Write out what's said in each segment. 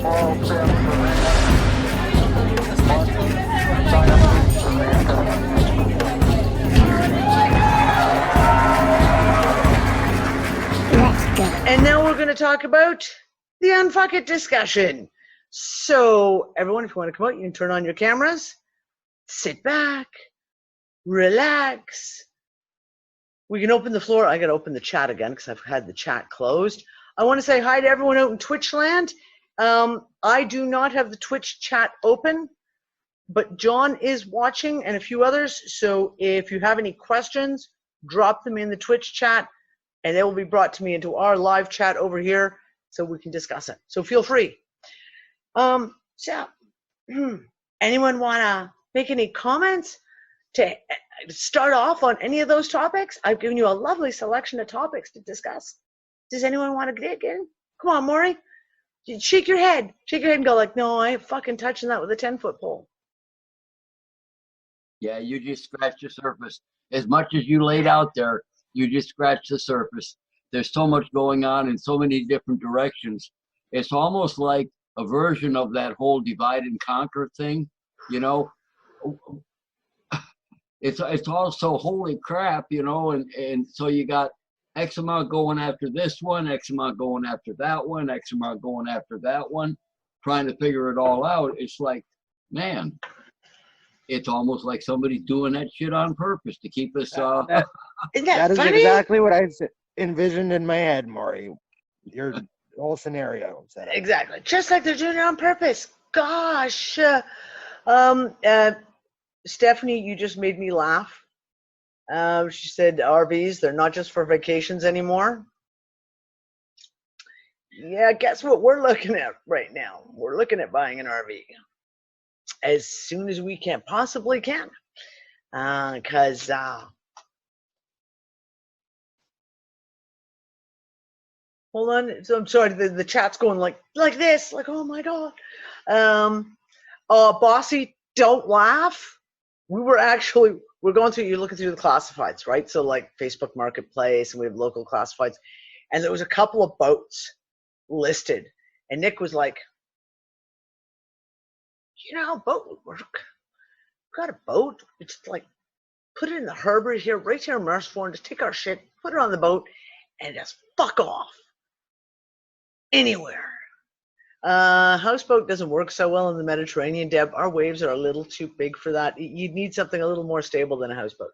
And now we're going to talk about the UnFuckIt discussion. So everyone, if you want to come out, you can turn on your cameras, sit back, relax. We can open the floor. I got to open the chat again because I've had the chat closed. I want to say hi to everyone out in Twitch land. I do not have the Twitch chat open, but John is watching and a few others. So if you have any questions, drop them in the Twitch chat and they will be brought to me into our live chat over here so we can discuss it. So feel free. So anyone want to make any comments to start off on any of those topics? I've given you a lovely selection of topics to discuss. Does anyone want to get in? Come on, Maury. Shake your head. Shake your head and go like, no, I ain't fucking touching that with a 10-foot pole. Yeah, you just scratched the surface. As much as you laid out there, you just scratched the surface. There's so much going on in so many different directions. It's almost like a version of that whole divide and conquer thing, you know. It's all so holy crap, you know, and so you got X amount going after this one, X amount going after that one, X amount going after that one, trying to figure it all out. It's like, man, it's almost like somebody's doing that shit on purpose to keep us. That is funny? exactly what I envisioned in my head, Maury. Your whole scenario. Exactly. Just like they're doing it on purpose. Gosh. Stephanie, you just made me laugh. She said RVs, they're not just for vacations anymore. Yeah, guess what we're looking at right now? We're looking at buying an RV as soon as we can, possibly can. Because hold on, so I'm sorry, the chat's going like this, like, oh my God. Bossy, don't laugh. We're going through, you're looking through the classifieds, right? So like Facebook Marketplace, and we have local classifieds. And there was a couple of boats listed. And Nick was like, you know how a boat would work? We've got a boat. It's like, put it in the harbor here, right here in Merciful, and just take our shit, put it on the boat, and just fuck off. Anywhere. Houseboat doesn't work so well in the Mediterranean, Deb. Our waves are a little too big for that. You'd need something a little more stable than a houseboat.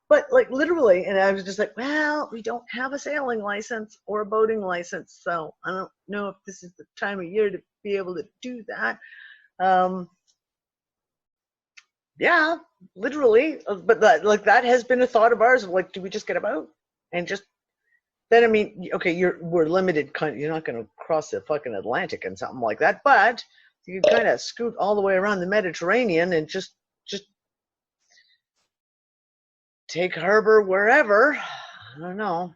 But like literally, and I was just like, well, we don't have a sailing license or a boating license, so I don't know if this is the time of year to be able to do that. Yeah, literally, but that has been a thought of ours of like, do we just get a boat and just then, I mean, okay, we're limited. You're not going to cross the fucking Atlantic and something like that, but you can kind of scoot all the way around the Mediterranean and just take harbor wherever. I don't know.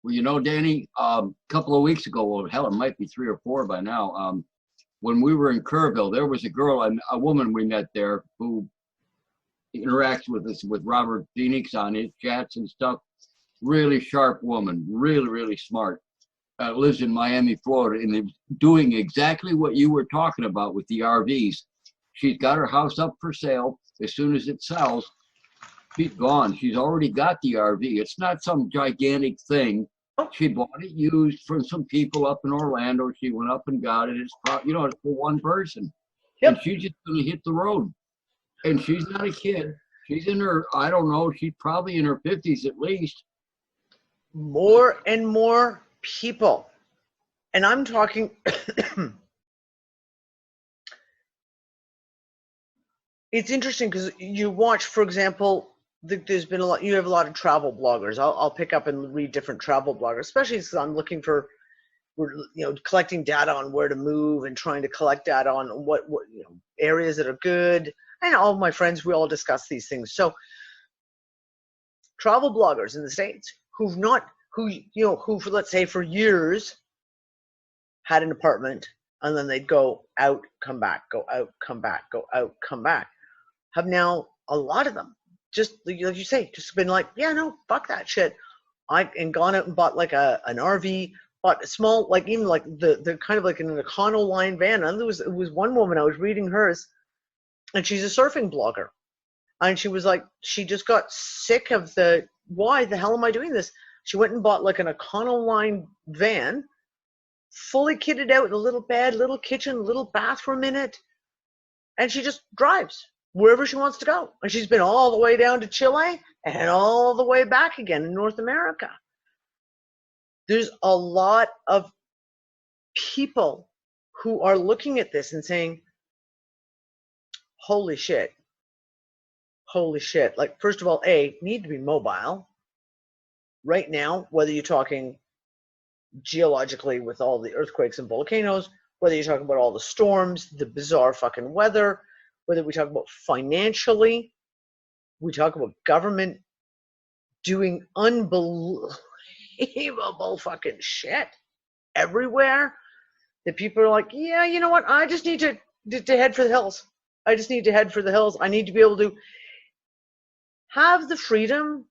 Well, you know, Danny, a couple of weeks ago, well, hell, it might be 3 or 4 by now. When we were in Kerrville, there was a woman we met there who interacts with us, with Robert Phoenix on his chats and stuff. Really sharp woman, really, really smart. Lives in Miami, Florida, and is doing exactly what you were talking about with the RVs. She's got her house up for sale. As soon as it sells, she's gone. She's already got the RV. It's not some gigantic thing. She bought it used from some people up in Orlando. She went up and got it. It's it's for one person. Yep. And she's just going to hit the road. And she's not a kid. She's in her, I don't know, she's probably in her 50s at least. More and more people, and I'm talking it's interesting because you watch, for example, there's been you have a lot of travel bloggers. I'll pick up and read different travel bloggers, especially because I'm looking for, collecting data on where to move and trying to collect data on what areas that are good. And all of my friends, we all discuss these things. So travel bloggers in the States who for, let's say, for years had an apartment, and then they'd go out, come back, go out, come back, go out, come back, have now, a lot of them, just like you say, just been like, yeah, no, fuck that shit. And gone out and bought like an RV, bought a small, like even like the kind of like an Econoline van. And it was one woman, I was reading hers, and she's a surfing blogger. And she was like, she just got sick of why the hell am I doing this? She went and bought like an Econoline van, fully kitted out with a little bed, little kitchen, little bathroom in it. And she just drives wherever she wants to go. And she's been all the way down to Chile and all the way back again in North America. There's a lot of people who are looking at this and saying, holy shit. Holy shit. Like, first of all, need to be mobile. Right now, whether you're talking geologically with all the earthquakes and volcanoes, whether you're talking about all the storms, the bizarre fucking weather, whether we talk about financially, we talk about government doing unbelievable fucking shit everywhere, that people are like, yeah, you know what? I just need to head for the hills. I just need to head for the hills. I need to be able to have the freedom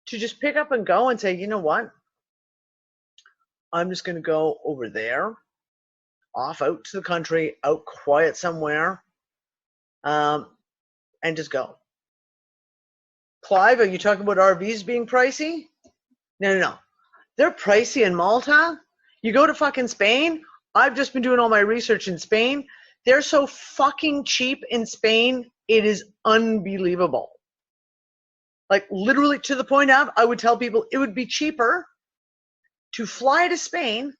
to just pick up and go and say, you know what? I'm just going to go over there, off out to the country, out quiet somewhere, and just go. Clive, are you talking about RVs being pricey? No. They're pricey in Malta. You go to fucking Spain. I've just been doing all my research in Spain. They're so fucking cheap in Spain. It is unbelievable. Like literally to the point of, I would tell people it would be cheaper to fly to Spain,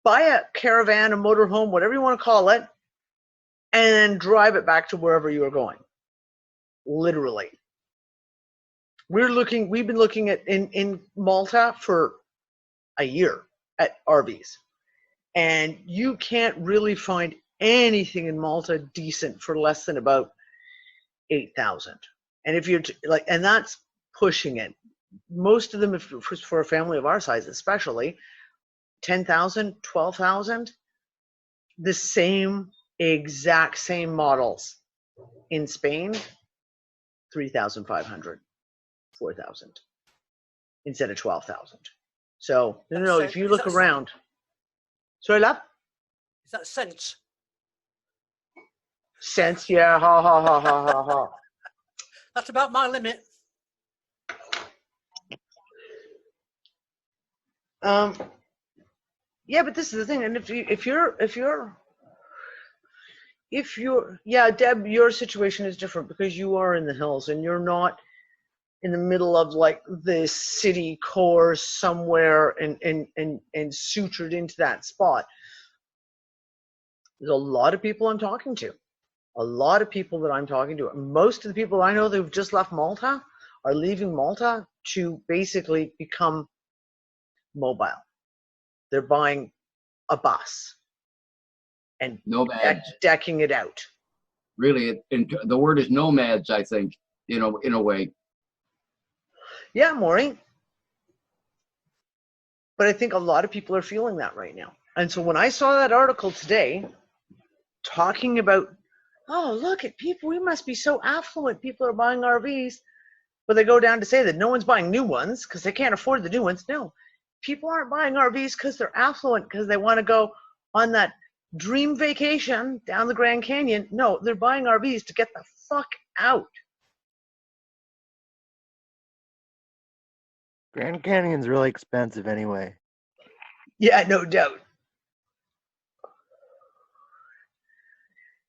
buy a caravan, a motorhome, whatever you want to call it, and then drive it back to wherever you are going. Literally. We've been looking at in Malta for a year at RVs. And you can't really find anything in Malta decent for less than about 8,000. And if you're and that's pushing it. Most of them, for a family of our size, especially 10,000, 12,000, the exact same models in Spain, 3,500, 4,000 instead of 12,000. So no, if you look around. Sorry, love? Is that cents? Cents, yeah, ha. That's about my limit. Yeah, but this is the thing, and if you're yeah, Deb, your situation is different because you are in the hills and you're not in the middle of like the city core somewhere and sutured into that spot. There's a lot of people I'm talking to. Most of the people I know that have just left Malta are leaving Malta to basically become mobile. They're buying a bus and decking it out. Really, the word is nomads, I think, in a way. Yeah, Maury. But I think a lot of people are feeling that right now. And so when I saw that article today talking about, oh, look at people, we must be so affluent. People are buying RVs. But they go down to say that no one's buying new ones because they can't afford the new ones. No, people aren't buying RVs because they're affluent, because they want to go on that dream vacation down the Grand Canyon. No, they're buying RVs to get the fuck out. Grand Canyon's really expensive anyway. Yeah, no doubt.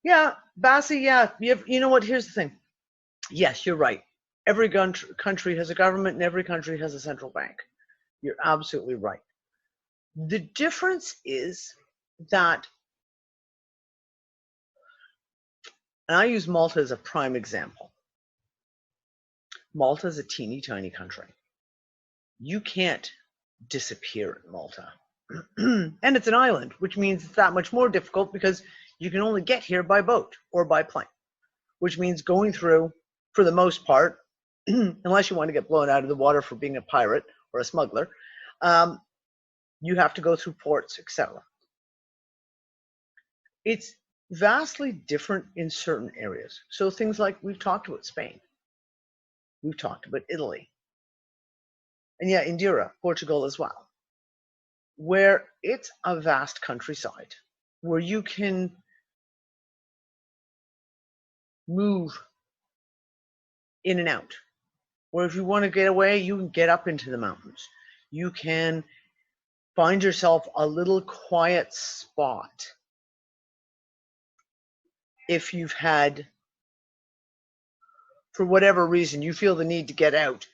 Yeah, Bassi, yeah. You know what? Here's the thing. Yes, you're right. Every country has a government and every country has a central bank. You're absolutely right. The difference is that, and I use Malta as a prime example. Malta is a teeny tiny country. You can't disappear in Malta. And it's an island, which means it's that much more difficult because you can only get here by boat or by plane, which means going through, for the most part, unless you want to get blown out of the water for being a pirate or a smuggler, you have to go through ports, etc. It's vastly different in certain areas. So things like, we've talked about Spain. We've talked about Italy. And yeah, Indira, Portugal as well. where it's a vast countryside where you can move in and out. Where if you want to get away, you can get up into the mountains. You can find yourself a little quiet spot. If you've had, for whatever reason, you feel the need to get out,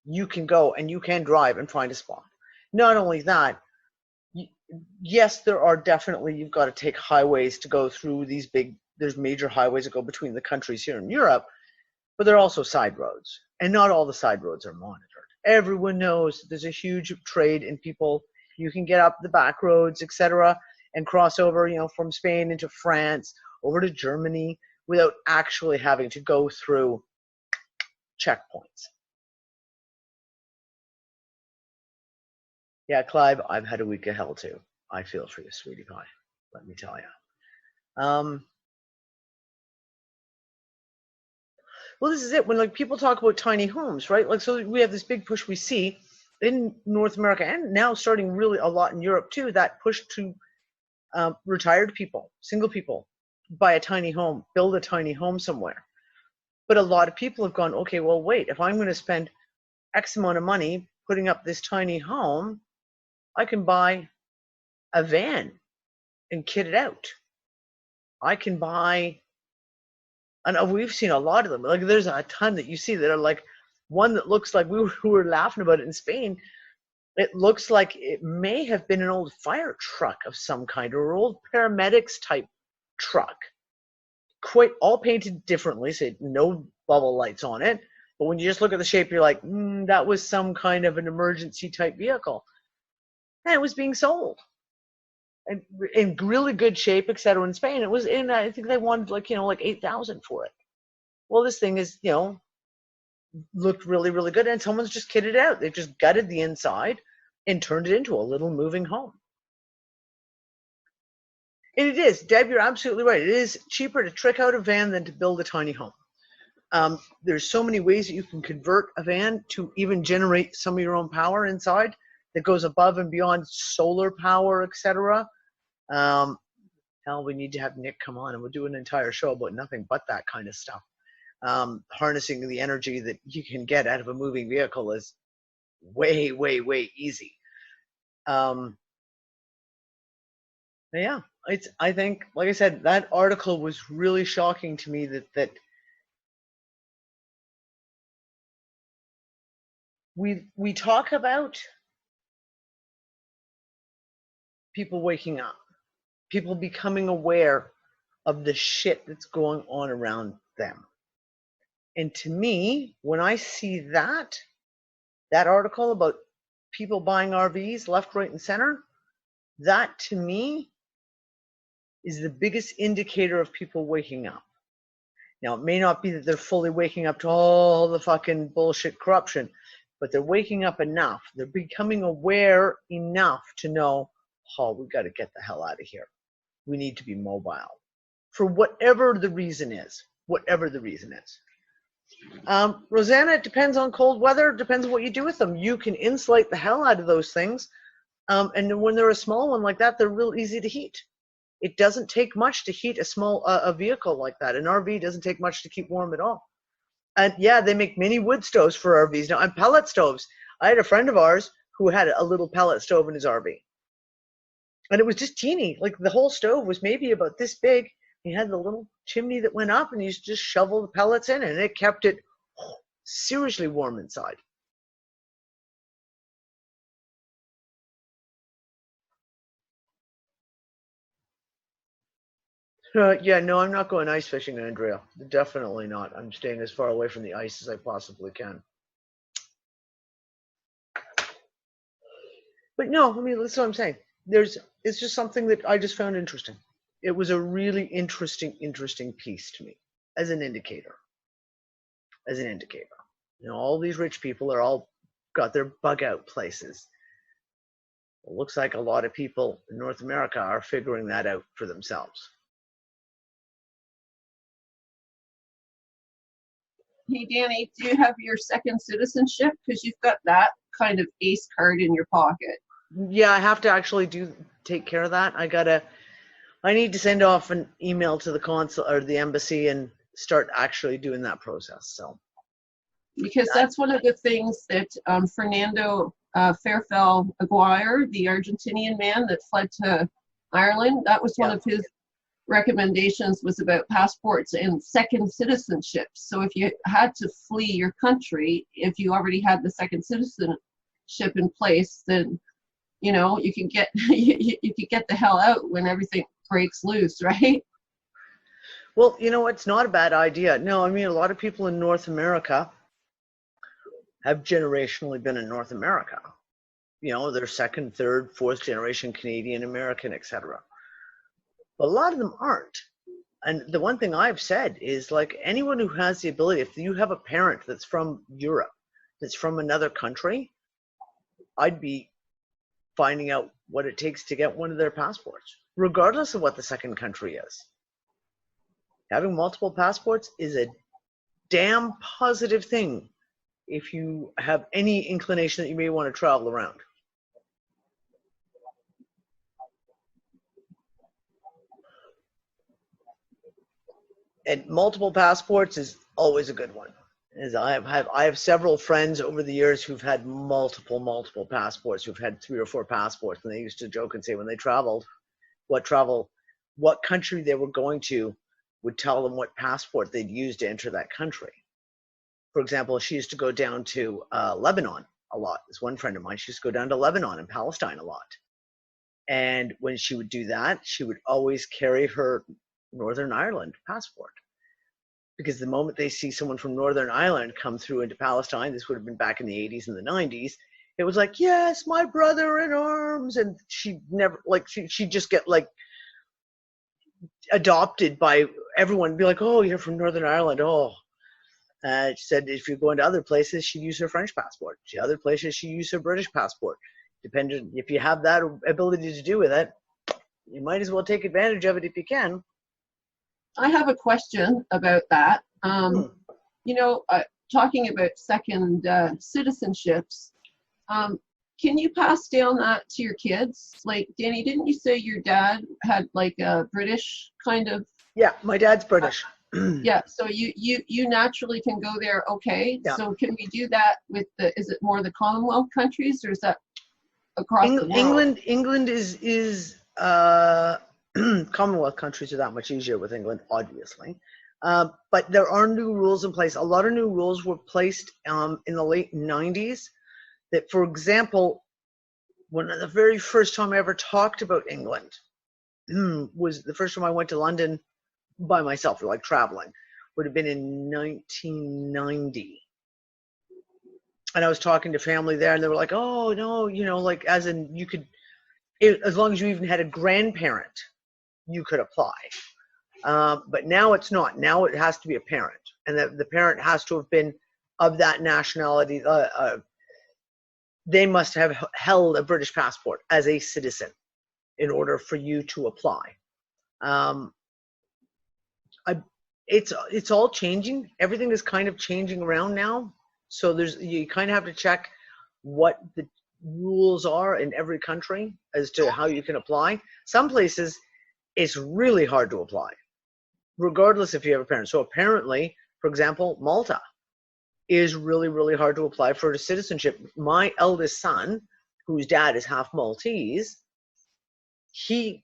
you can go and you can drive and find a spot. Not only that, yes, there are definitely, you've got to take highways to go through these big, there's major highways that go between the countries here in Europe, but there are also side roads, and not all the side roads are monitored. Everyone knows there's a huge trade in people. You can get up the back roads, etc., and cross over, from Spain into France, over to Germany, without actually having to go through checkpoints. Yeah, Clive, I've had a week of hell too. I feel for you, sweetie pie. Let me tell you. Well, this is it. When people talk about tiny homes, right? So we have this big push we see in North America and now starting really a lot in Europe too. That push to retired people, single people, buy a tiny home, build a tiny home somewhere. But a lot of people have gone, okay, well, wait, if I'm going to spend X amount of money putting up this tiny home, I can buy a van and kit it out. I can buy, and we've seen a lot of them. There's a ton that you see that are one that looks like, we were laughing about it in Spain. It looks like it may have been an old fire truck of some kind, or old paramedics type truck. Quite all painted differently, so no bubble lights on it. But when you just look at the shape, you're like, that was some kind of an emergency type vehicle. And it was being sold. And in really good shape, etc. In Spain, it was in, I think they wanted like 8,000 for it. Well, this thing is, looked really, really good, and someone's just kitted it out. They've just gutted the inside and turned it into a little moving home. And it is, Deb, you're absolutely right. It is cheaper to trick out a van than to build a tiny home. There's so many ways that you can convert a van to even generate some of your own power inside that goes above and beyond solar power, etc. Hell, we need to have Nick come on, and we'll do an entire show about nothing but that kind of stuff. Harnessing the energy that you can get out of a moving vehicle is way, way, way easy. Yeah, I think, like I said, that article was really shocking to me that we talk about people waking up, people becoming aware of the shit that's going on around them. And to me, when I see that article about people buying RVs left, right, and center, that to me is the biggest indicator of people waking up. Now, it may not be that they're fully waking up to all the fucking bullshit corruption, but they're waking up enough. They're becoming aware enough to know, we got to get the hell out of here. We need to be mobile. For whatever the reason is. Rosanna, it depends on cold weather. It depends on what you do with them. You can insulate the hell out of those things. And when they're a small one like that, they're real easy to heat. It doesn't take much to heat a small a vehicle like that. An RV doesn't take much to keep warm at all. And yeah, they make mini wood stoves for RVs now, and pellet stoves. I had a friend of ours who had a little pellet stove in his RV. And it was just teeny. The whole stove was maybe about this big. He had the little chimney that went up, and he just shoveled the pellets in, and it kept it seriously warm inside. Yeah, no, I'm not going ice fishing, Andrea. Definitely not. I'm staying as far away from the ice as I possibly can. But no, that's what I'm saying. It's just something that I just found interesting. It was a really interesting piece to me as an indicator. All these rich people are all got their bug out places. It looks like a lot of people in North America are figuring that out for themselves. Hey, Danny, do you have your second citizenship? Because you've got that kind of ace card in your pocket. Yeah, I have to actually take care of that. I need to send off an email to the consul or the embassy and start actually doing that process. So Because that's one of the things that Fernando Fairfell Aguirre, the Argentinian man that fled to Ireland, that was one of his recommendations, was about passports and second citizenship. So if you had to flee your country, if you already had the second citizenship in place, then you can get you could get the hell out when everything breaks loose, right? well, it's not a bad idea. No, I mean, a lot of people in North America have generationally been in North America. They're second, third, fourth generation Canadian, American, etc. But a lot of them aren't. And the one thing I've said is, like, anyone who has the ability, if you have a parent that's from Europe, that's from another country, I'd be finding out what it takes to get one of their passports, regardless of what the second country is. Having multiple passports is a damn positive thing if you have any inclination that you may want to travel around. And multiple passports is always a good one. As I have several friends over the years who've had multiple passports, who've had 3 or 4 passports, and they used to joke and say when they traveled, what country they were going to would tell them what passport they'd use to enter that country. For example, she used to go down to Lebanon a lot. This one friend of mine, she used to go down to Lebanon and Palestine a lot. And when she would do that, she would always carry her Northern Ireland passport. Because the moment they see someone from Northern Ireland come through into Palestine, this would have been back in the 80s and the 90s, it was like, yes, my brother in arms. And she never, like, she'd just get, like, adopted by everyone, be like, oh, you're from Northern Ireland, oh. She said if you're going to other places, she'd use her French passport. Other places, she used her British passport. Depending, if you have that ability to do with it, you might as well take advantage of it if you can. I have a question about that. Talking about second citizenships, can you pass down that to your kids? Like, Danny, didn't you say your dad had like a British kind of? Yeah, my dad's British. Yeah, so you naturally can go there, okay? Yeah. So can we do that with is it more the Commonwealth countries, or is that across the world? England is Commonwealth countries are that much easier with England, obviously. But there are new rules in place. A lot of new rules were placed in the late 90s that, for example, one of the very first time I ever talked about England was the first time I went to London by myself, or like traveling, would have been in 1990. And I was talking to family there, and they were like, oh, no, like, as in you could, as long as you even had a grandparent, you could apply. But now it's not. Now it has to be a parent, and the parent has to have been of that nationality. They must have held a British passport as a citizen in order for you to apply. It's all changing. Everything is kind of changing around now. So you kind of have to check what the rules are in every country as to how you can apply. Some places it's really hard to apply, regardless if you have a parent. So apparently, for example, Malta is really, really hard to apply for citizenship. My eldest son, whose dad is half Maltese, he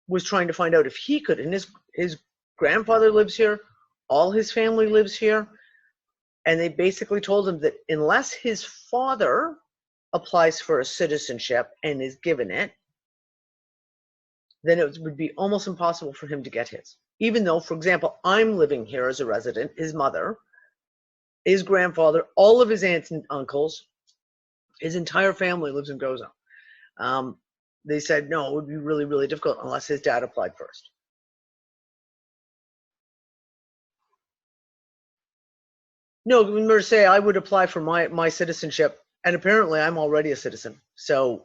was trying to find out if he could, and his grandfather lives here, all his family lives here, and they basically told him that unless his father applies for a citizenship and is given it, then it would be almost impossible for him to get his. Even though, for example, I'm living here as a resident, his mother, his grandfather, all of his aunts and uncles, his entire family lives in Gozo. They said, no, it would be really, really difficult unless his dad applied first. No, Mercedes, I would apply for my citizenship, and apparently I'm already a citizen, so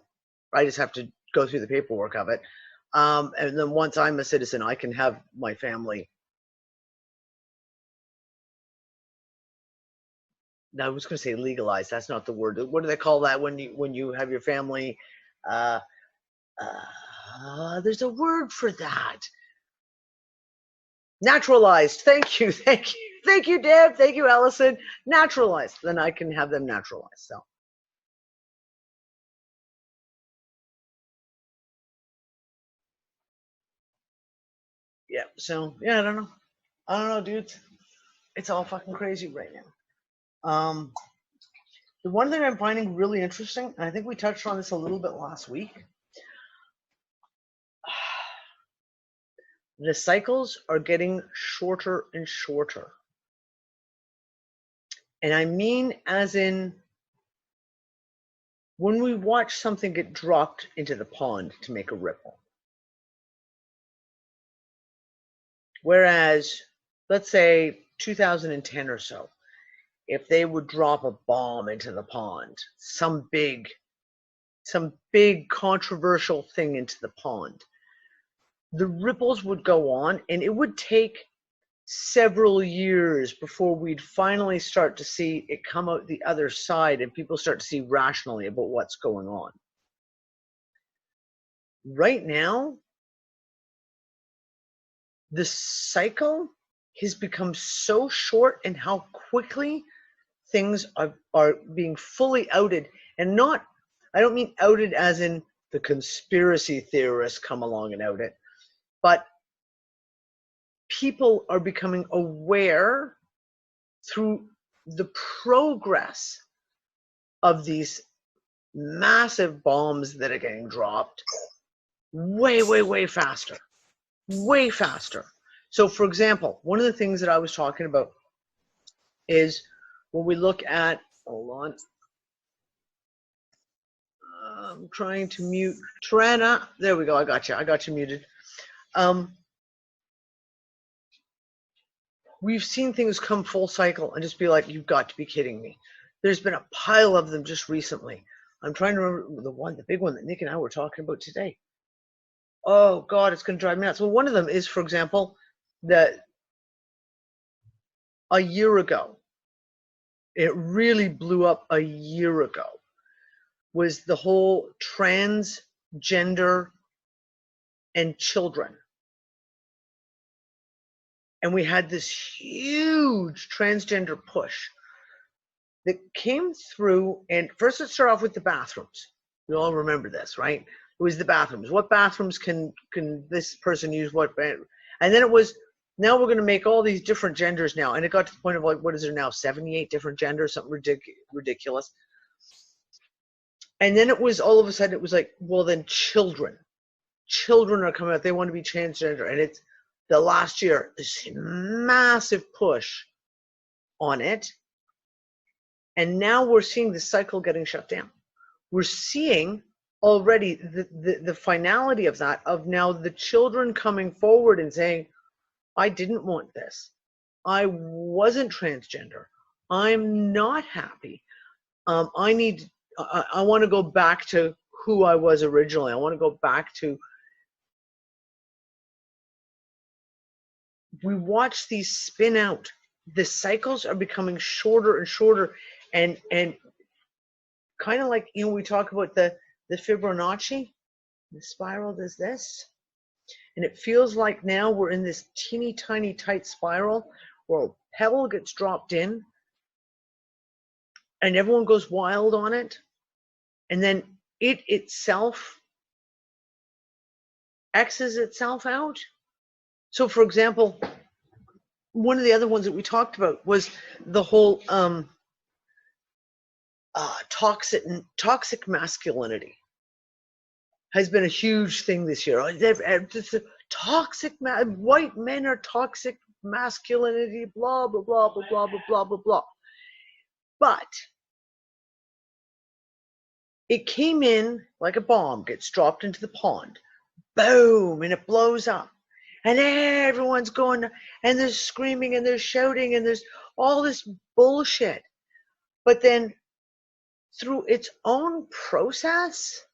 I just have to go through the paperwork of it. And then once I'm a citizen, I can have my family. Now, I was going to say legalized. That's not the word. What do they call that when you have your family There's a word for that. Naturalized. Thank you. Thank you. Thank you, Deb. Thank you, Allison. Naturalized. Then I can have them naturalized. So. Yeah. So, yeah, I don't know. I don't know, dudes. It's all fucking crazy right now. The one thing I'm finding really interesting, and I think we touched on this a little bit last week, the cycles are getting shorter and shorter. And I mean as in when we watch something get dropped into the pond to make a ripple. Whereas, let's say 2010 or so, if they would drop a bomb into the pond, some big controversial thing into the pond, the ripples would go on, and it would take several years before we'd finally start to see it come out the other side and people start to see rationally about what's going on. Right now, the cycle has become so short, and how quickly things are being fully outed. And not, I don't mean outed as in the conspiracy theorists come along and out it, but people are becoming aware through the progress of these massive bombs that are getting dropped way, way, way faster. Way faster. So, for example, one of the things that I was talking about is when we look at, hold on, I'm trying to mute Trana. There we go. I got you muted. We've seen things come full cycle and just be like, you've got to be kidding me. There's been a pile of them just recently. I'm trying to remember the big one that Nick and I were talking about today. Oh God, it's going to drive me nuts. Well, one of them is, for example, that a year ago, it really blew up a year ago, was the whole transgender and children. And we had this huge transgender push that came through. And first, let's start off with the bathrooms. We all remember this, right? It was the bathrooms. What bathrooms can this person use? What? And then it was, now we're going to make all these different genders now. And it got to the point of like, what is there now? 78 different genders, something ridiculous. And then it was all of a sudden, it was like, well, then children are coming out. They want to be transgender. And it's the last year, this massive push on it. And now we're seeing the cycle getting shut down. We're seeing already the finality of that, of now the children coming forward and saying, I didn't want this. I wasn't transgender. I'm not happy. I want to go back to who I was originally. I want to go back to, we watch these spin out. The cycles are becoming shorter and shorter, and kind of like, you know, we talk about the Fibonacci, the spiral does this, and it feels like now we're in this teeny tiny tight spiral where a pebble gets dropped in and everyone goes wild on it, and then it itself X's itself out. So, for example, one of the other ones that we talked about was the whole toxic masculinity has been a huge thing this year. White men are toxic masculinity, blah, blah, blah, blah, blah, blah, blah, blah, blah. But it came in like a bomb, gets dropped into the pond, boom, and it blows up. And everyone's going, and there's screaming, and there's shouting, and there's all this bullshit. But then through its own process,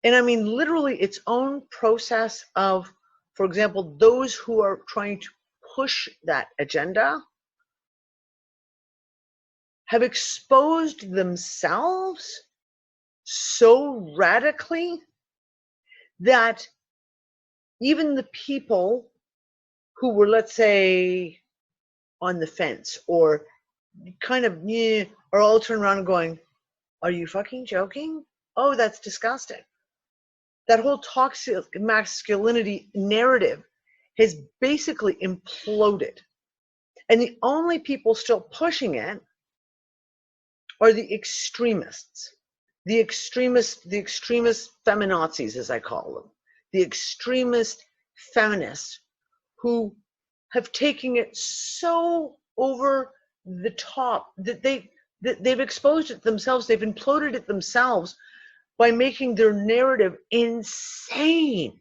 and I mean literally its own process of, for example, those who are trying to push that agenda have exposed themselves so radically that even the people who were, let's say, on the fence or kind of are all turning around and going, are you fucking joking? Oh, that's disgusting. That whole toxic masculinity narrative has basically imploded. And the only people still pushing it are the extremists. The extremist feminazis, as I call them. The extremist feminists who have taken it so over the top that they've exposed it themselves, they've imploded it themselves by making their narrative insane.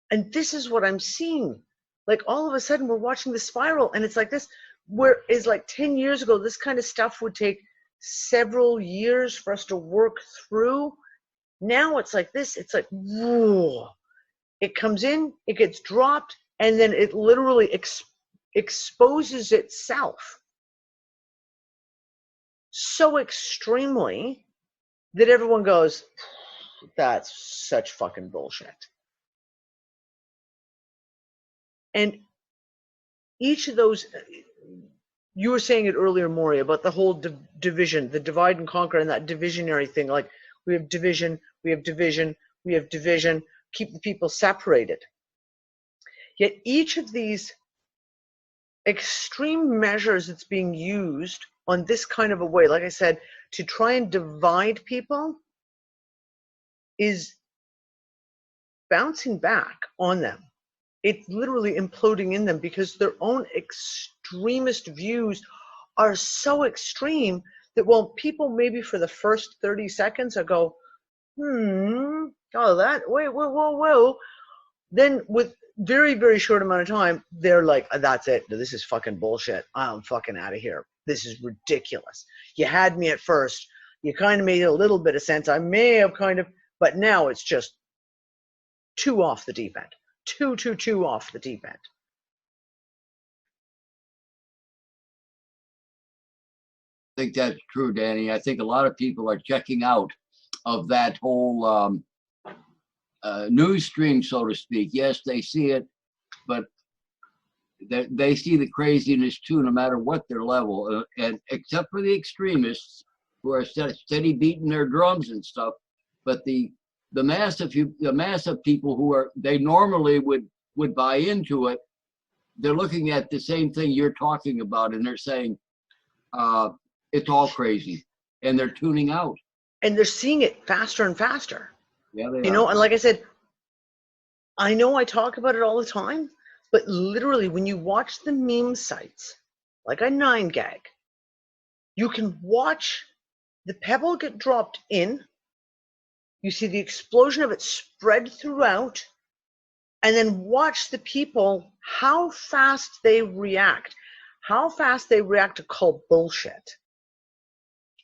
And this is what I'm seeing. Like all of a sudden we're watching the spiral, and it's like this, whereas like 10 years ago, this kind of stuff would take several years for us to work through. Now it's like this, it's like, whoa. It comes in, it gets dropped, and then it literally exposes itself so extremely that everyone goes, that's such fucking bullshit. And each of those, you were saying it earlier, Maury, about the whole division, the divide and conquer, and that divisionary thing. Like, we have division, we have division, we have division, keep the people separated. Yet each of these extreme measures that's being used on this kind of a way, like I said, to try and divide people, is bouncing back on them. It's literally imploding in them because their own extremist views are so extreme that, well, people maybe for the first 30 seconds will go, oh, that, wait, whoa. Then with very, very short amount of time, they're like, that's it. This is fucking bullshit. I'm fucking out of here. This is ridiculous. You had me at first. You kind of made a little bit of sense. I may have kind of, but now it's just too off the deep end. Too off the deep end. I think that's true, Danny. I think a lot of people are checking out of that whole news stream, so to speak. Yes, they see it, but they see the craziness too, no matter what their level. And except for the extremists who are steady beating their drums and stuff, but the mass of people who are, they normally would buy into it. They're looking at the same thing you're talking about, and they're saying it's all crazy, and they're tuning out. And they're seeing it faster and faster. Yeah, they you know, and like I said, I know I talk about it all the time, but literally when you watch the meme sites, like a 9gag, you can watch the pebble get dropped in, you see the explosion of it spread throughout, and then watch the people, how fast they react to call bullshit.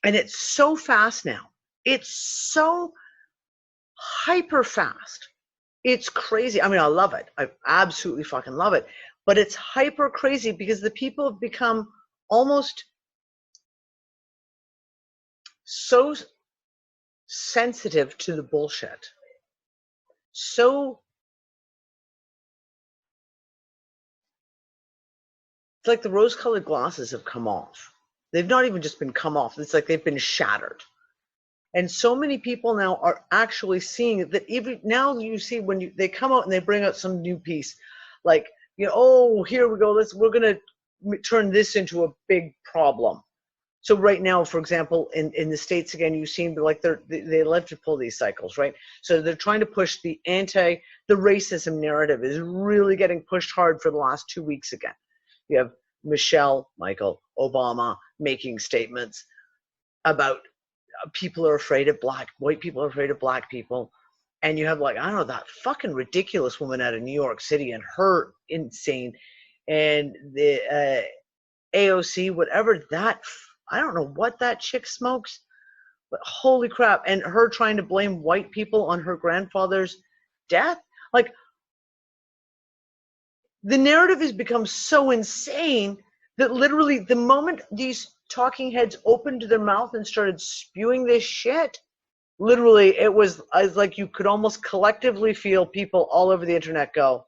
And it's so fast now. It's so hyper fast. It's crazy. I mean, I love it. I absolutely fucking love it. But it's hyper crazy because the people have become almost so sensitive to the bullshit. So it's like the rose-colored glasses have come off. They've not even just been come off. It's like they've been shattered. And so many people now are actually seeing that. Even now you see when they come out and they bring out some new piece, like, you know, oh, here we go. We're going to turn this into a big problem. So right now, for example, in the States, again, you seem like they love to pull these cycles, right? So they're trying to push the racism narrative is really getting pushed hard for the last 2 weeks again. You have Michael Obama making statements about people are afraid of white people are afraid of black people. And you have, like, I don't know, that fucking ridiculous woman out of New York City and her insane, and the AOC, whatever that, I don't know what that chick smokes, but holy crap. And her trying to blame white people on her grandfather's death. Like, the narrative has become so insane that literally the moment these talking heads opened their mouth and started spewing this shit, literally, it was like you could almost collectively feel people all over the internet go,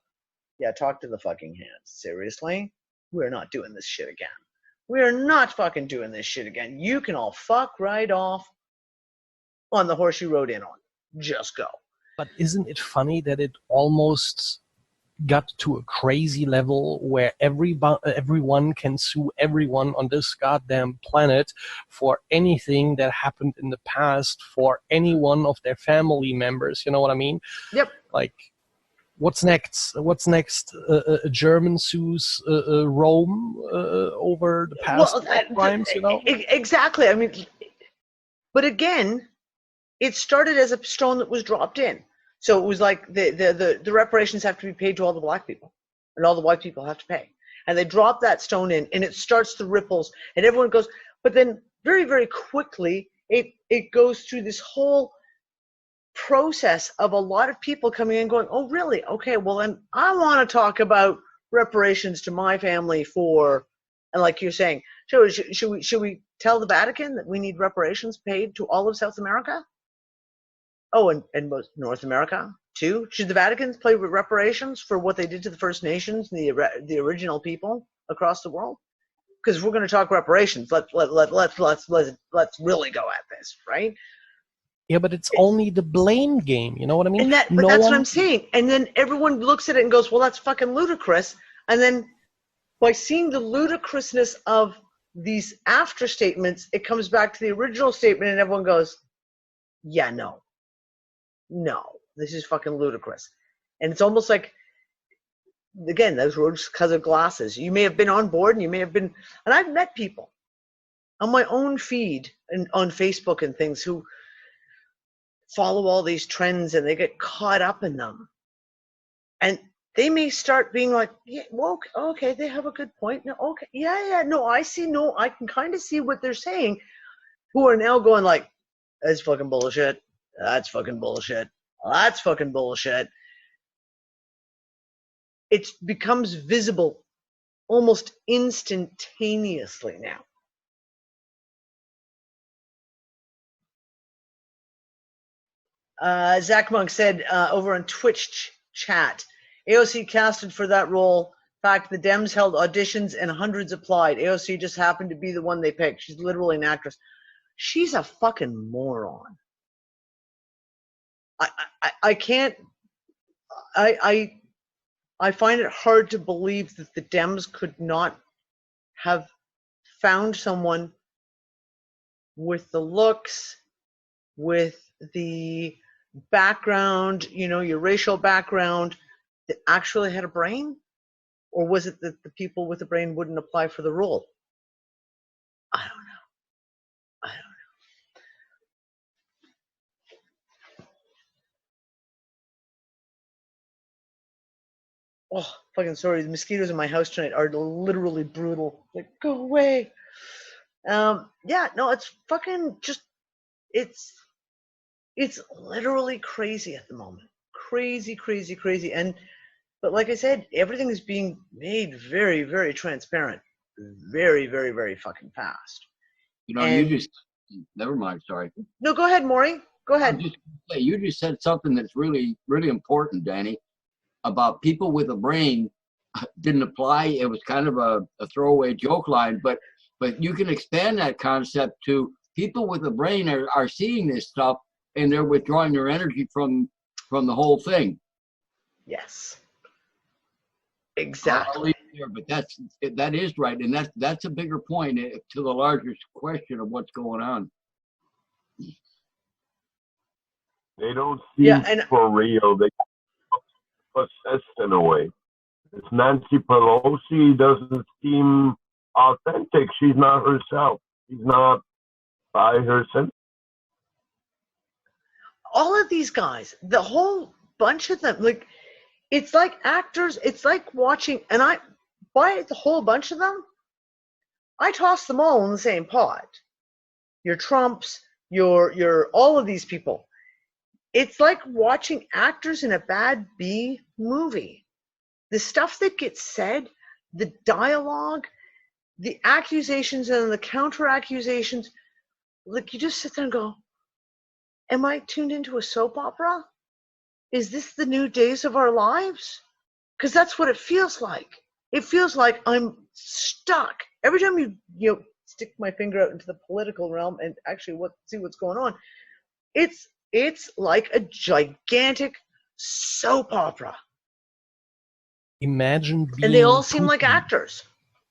yeah, talk to the fucking hands. Seriously? We're not doing this shit again. We're not fucking doing this shit again. You can all fuck right off on the horse you rode in on. Just go. But isn't it funny that it almost got to a crazy level where everyone can sue everyone on this goddamn planet for anything that happened in the past for any one of their family members? You know what I mean? Yep. Like, what's next? What's next? A German sues Rome over the past crimes, you know? Exactly. I mean, but again, it started as a stone that was dropped in. So it was like the reparations have to be paid to all the black people, and all the white people have to pay. And they drop that stone in, and it starts the ripples, and everyone goes. But then very, very quickly, it goes through this whole process of a lot of people coming in going, oh, really? Okay, well, then I want to talk about reparations to my family for, and like you're saying, should we tell the Vatican that we need reparations paid to all of South America? Oh, and most North America too. Should the Vatican pay reparations for what they did to the First Nations and the original people across the world? Because if we're going to talk reparations, let's really go at this, right? Yeah, but it's only the blame game. You know what I mean? And that's what I'm saying. And then everyone looks at it and goes, "Well, that's fucking ludicrous." And then by seeing the ludicrousness of these after statements, it comes back to the original statement, and everyone goes, "Yeah, no, this is fucking ludicrous." And it's almost like, again, those words because of glasses. You may have been on board, and you may have been, and I've met people on my own feed and on Facebook and things who follow all these trends and they get caught up in them. And they may start being like, yeah, well, okay, they have a good point. No, okay, yeah, no, I see, no, I can kind of see what they're saying, who are now going like, that's fucking bullshit. That's fucking bullshit. That's fucking bullshit. It becomes visible almost instantaneously now. Zach Monk said over on Twitch chat, AOC casted for that role. In fact, the Dems held auditions and hundreds applied. AOC just happened to be the one they picked. She's literally an actress. She's a fucking moron. I can't. I find it hard to believe that the Dems could not have found someone with the looks, with the background, you know, your racial background, that actually had a brain? Or was it that the people with a brain wouldn't apply for the role? I don't know. Oh, fucking sorry. The mosquitoes in my house tonight are literally brutal. Like, go away. Yeah, no, it's fucking just, it's literally crazy at the moment. Crazy. But like I said, everything is being made very, very transparent. Very, very, very fucking fast. You know, you just, never mind, sorry. No, go ahead, Maury. Go ahead. You just said something that's really, really important, Danny, about people with a brain didn't apply. It was kind of a throwaway joke line, but you can expand that concept to people with a brain are seeing this stuff and they're withdrawing their energy from the whole thing. Yes. Exactly. I'll leave it there, but that is right, and that's a bigger point to the larger question of what's going on. They don't seem and for real. They possessed in a way. This Nancy Pelosi doesn't seem authentic. She's not herself. She's not by herself. all of these guys, the whole bunch of them, like, it's like actors, it's like watching, and I buy the whole bunch of them, I toss them all in the same pot. Your Trumps, your all of these people. It's like watching actors in a bad B movie. The stuff that gets said, the dialogue, the accusations and the counter accusations, like, you just sit there and go, am I tuned into a soap opera? Is this the new days of our lives? Because that's what it feels like. It feels like I'm stuck. Every time you stick my finger out into the political realm and actually see what's going on, it's like a gigantic soap opera. Imagine being And they all seem Putin. like actors.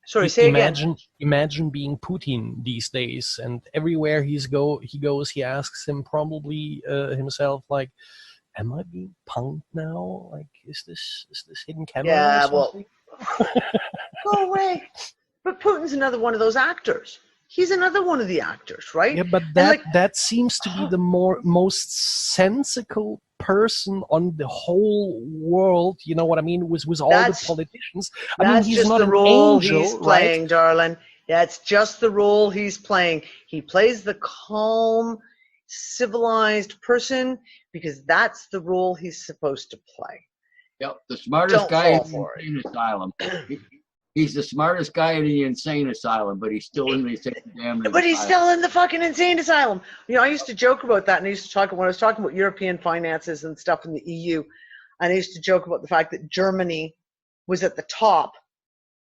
Sorry, say again. Imagine being Putin these days, and everywhere he goes, he asks him probably himself, like, am I being punked now? Like, is this hidden camera? Yeah, or something? well, go away. But Putin's another one of those actors. He's another one of the actors, right? Yeah, but that seems to be the most sensical person on the whole world. You know what I mean? With all the politicians. I mean, he's just not the an role angel, he's playing, right? darling. That's just the role he's playing. He plays the calm, civilized person because that's the role he's supposed to play. Yep, the smartest guy in the insane asylum. He's the smartest guy in the insane asylum, but he's still in the insane damn asylum. But he's still in the fucking insane asylum. You know, I used to joke about that, and I used to talk when I was talking about European finances and stuff in the EU, and I used to joke about the fact that Germany was at the top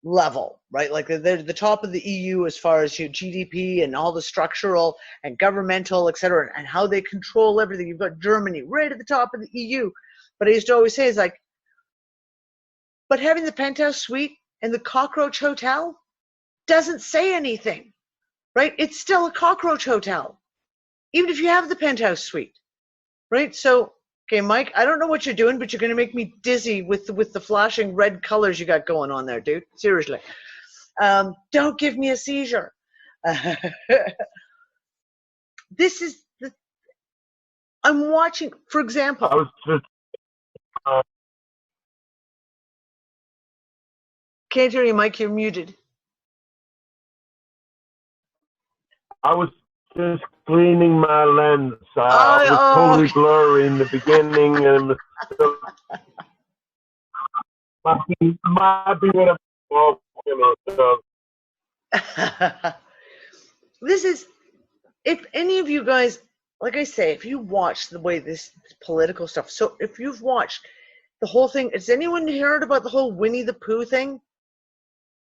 level, right? Like they're the top of the EU as far as your GDP and all the structural and governmental, et cetera, and how they control everything. You've got Germany right at the top of the EU. But I used to always say, is like, but having the penthouse suite and the cockroach hotel doesn't say anything, right? It's still a cockroach hotel, even if you have the penthouse suite, right? So, okay, Mike, I don't know what you're doing, but you're going to make me dizzy with the flashing red colors you got going on there, dude. Seriously. Don't give me a seizure. This is I'm watching, for example. I was just Can't hear you, Mike. You're muted. I was just cleaning my lens. I was totally blurry in the beginning, and might be what I'm This is, if any of you guys, like I say, if you watch the way this political stuff, so if you've watched the whole thing, has anyone heard about the whole Winnie the Pooh thing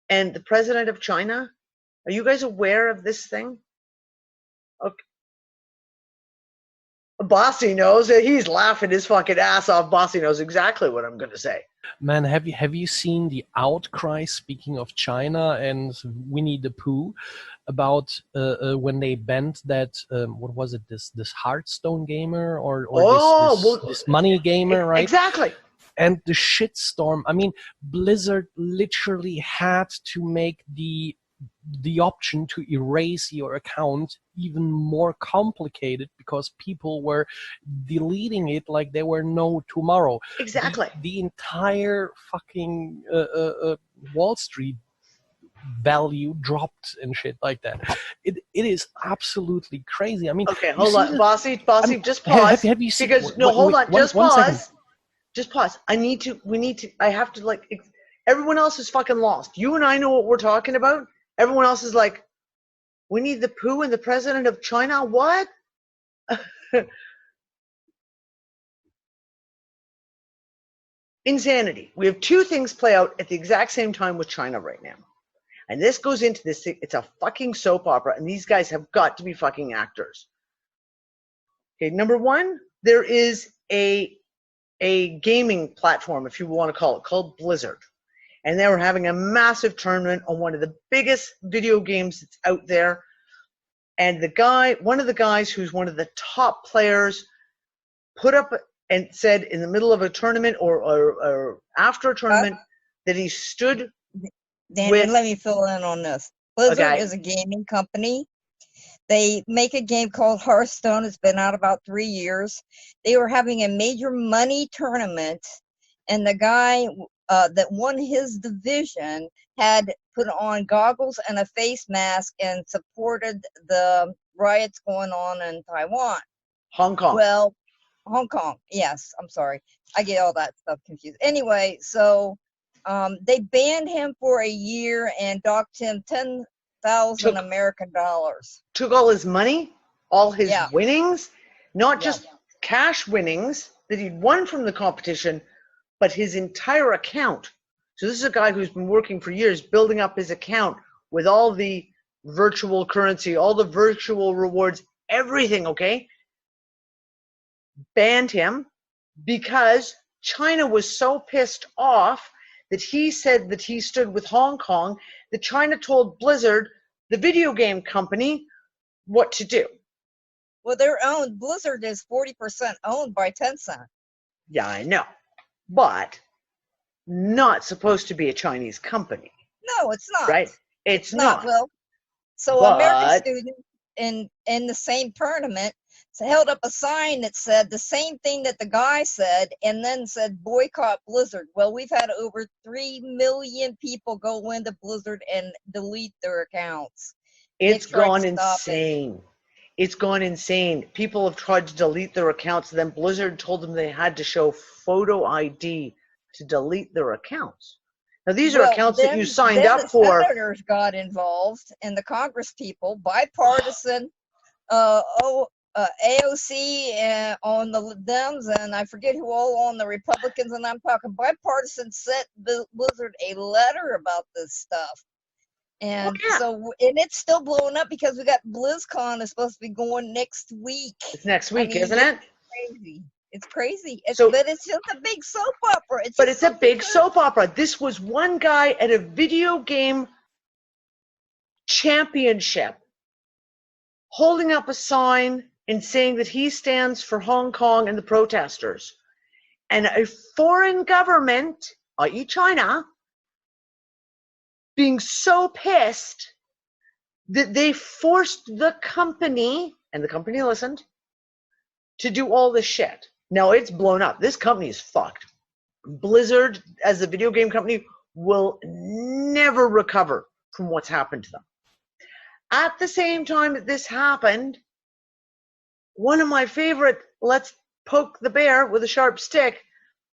and the president of China? Are you guys aware of this thing? Okay. Bossy knows. He's laughing his fucking ass off. Bossy knows exactly what I'm going to say. Man, have you seen the outcry, speaking of China and Winnie the Pooh, about when they banned that, what was it, this Hearthstone gamer or this money gamer, right? Exactly. And the shitstorm. I mean, Blizzard literally had to make the option to erase your account even more complicated because people were deleting it like there were no tomorrow. Exactly. The entire fucking Wall Street value dropped and shit like that. It is absolutely crazy. I mean, okay, hold on, Bossy, just pause. Have you seen? Because hold on, just pause. Just pause. I have to, like, everyone else is fucking lost. You and I know what we're talking about. Everyone else is like, Winnie the Pooh and the president of China? What? Insanity. We have two things play out at the exact same time with China right now. And this goes into this thing. It's a fucking soap opera, and these guys have got to be fucking actors. Okay, number one, there is a gaming platform, if you want to call it, called Blizzard. And they were having a massive tournament on one of the biggest video games that's out there. And one of the guys who's one of the top players put up and said in the middle of a tournament or after a tournament that he stood Danny, let me fill in on this. Blizzard is a gaming company. They make a game called Hearthstone. It's been out about 3 years. They were having a major money tournament, and the guy that won his division had put on goggles and a face mask and supported the riots going on in Taiwan. Hong Kong. Well, Hong Kong. Yes, I'm sorry. I get all that stuff confused. Anyway, so they banned him for a year and docked him 10,000 American dollars. Took all his money, all his winnings. Not just cash winnings that he'd won from the competition, but his entire account. So this is a guy who's been working for years building up his account with all the virtual currency, all the virtual rewards, everything, okay? Banned him because China was so pissed off that he said that he stood with Hong Kong, that China told Blizzard, the video game company, what to do. Well, they're owned. Blizzard is 40% owned by Tencent. Yeah, I know. But not supposed to be a Chinese company. No, it's not. Right? It's not. Well, so But- American students in the same tournament held up a sign that said the same thing that the guy said, and then said boycott Blizzard. Well, we've had over 3 million people go into Blizzard and delete their accounts. It's They've tried gone to stop it. insane. It's gone insane. People have tried to delete their accounts, and then Blizzard told them they had to show photo ID to delete their accounts. Now, these are Well, accounts that you signed then up the for. senators got involved, and the Congress people, bipartisan, AOC on the Dems, and I forget who all on the Republicans, and I'm talking bipartisan, sent Blizzard a letter about this stuff. And yeah. so, and it's still blowing up because we got BlizzCon is supposed to be going next week. It's next week, I mean, isn't it? Crazy. It's crazy. So- But it's just a big soap opera. But it's a big soap opera. This was one guy at a video game championship holding up a sign and saying that he stands for Hong Kong and the protesters. And a foreign government, i.e. China, being so pissed that they forced the company, and the company listened, to do all this shit. Now it's blown up. This company is fucked. Blizzard, as a video game company, will never recover from what's happened to them. At the same time that this happened, one of my favorite, let's poke the bear with a sharp stick,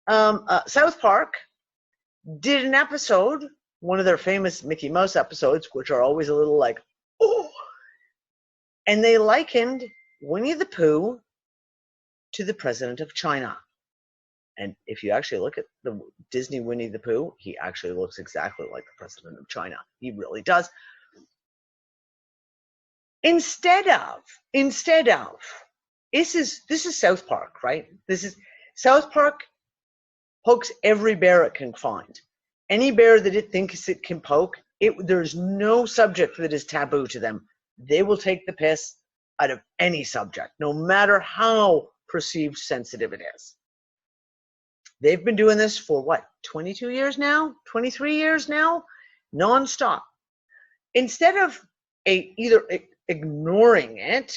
South Park did an episode, one of their famous Mickey Mouse episodes, which are always a little like, oh, and they likened Winnie the Pooh to the president of China. And if you actually look at the Disney Winnie the Pooh, he actually looks exactly like the president of China. He really does. Instead of, this is South Park, right? This is South Park pokes every bear it can find. Any bear that it thinks it can poke, there's no subject that is taboo to them. They will take the piss out of any subject, no matter how perceived sensitive it is. They've been doing this for what, 22 years now, 23 years now, nonstop. Instead of either ignoring it,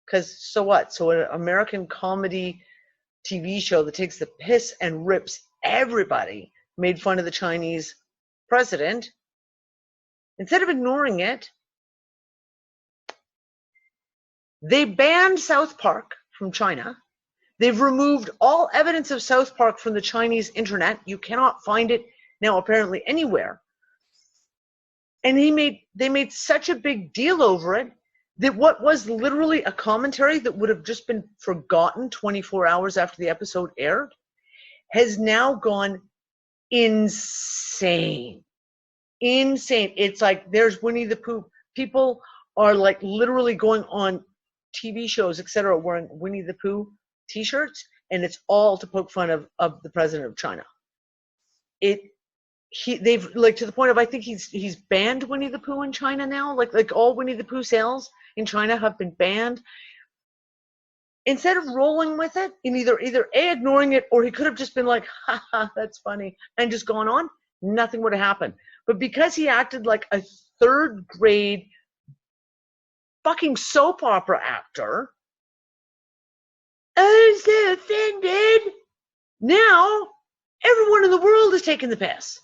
because so what? So an American comedy TV show that takes the piss and rips everybody made fun of the Chinese president. Instead of ignoring it, they banned South Park from China. They've removed all evidence of South Park from the Chinese internet. You cannot find it now apparently anywhere. And they made such a big deal over it that what was literally a commentary that would have just been forgotten 24 hours after the episode aired has now gone insane. Insane. It's like there's Winnie the Pooh. People are like literally going on TV shows, etc., wearing Winnie the Pooh t-shirts, and it's all to poke fun of the president of China. They've like to the point of I think he's banned Winnie the Pooh in China now. Like all Winnie the Pooh sales in China have been banned. Instead of rolling with it and either A, ignoring it, or he could have just been like, haha, that's funny, and just gone on, nothing would have happened. But because he acted like a third grade fucking soap opera actor, I'm so offended. Now everyone in the world is taking the piss.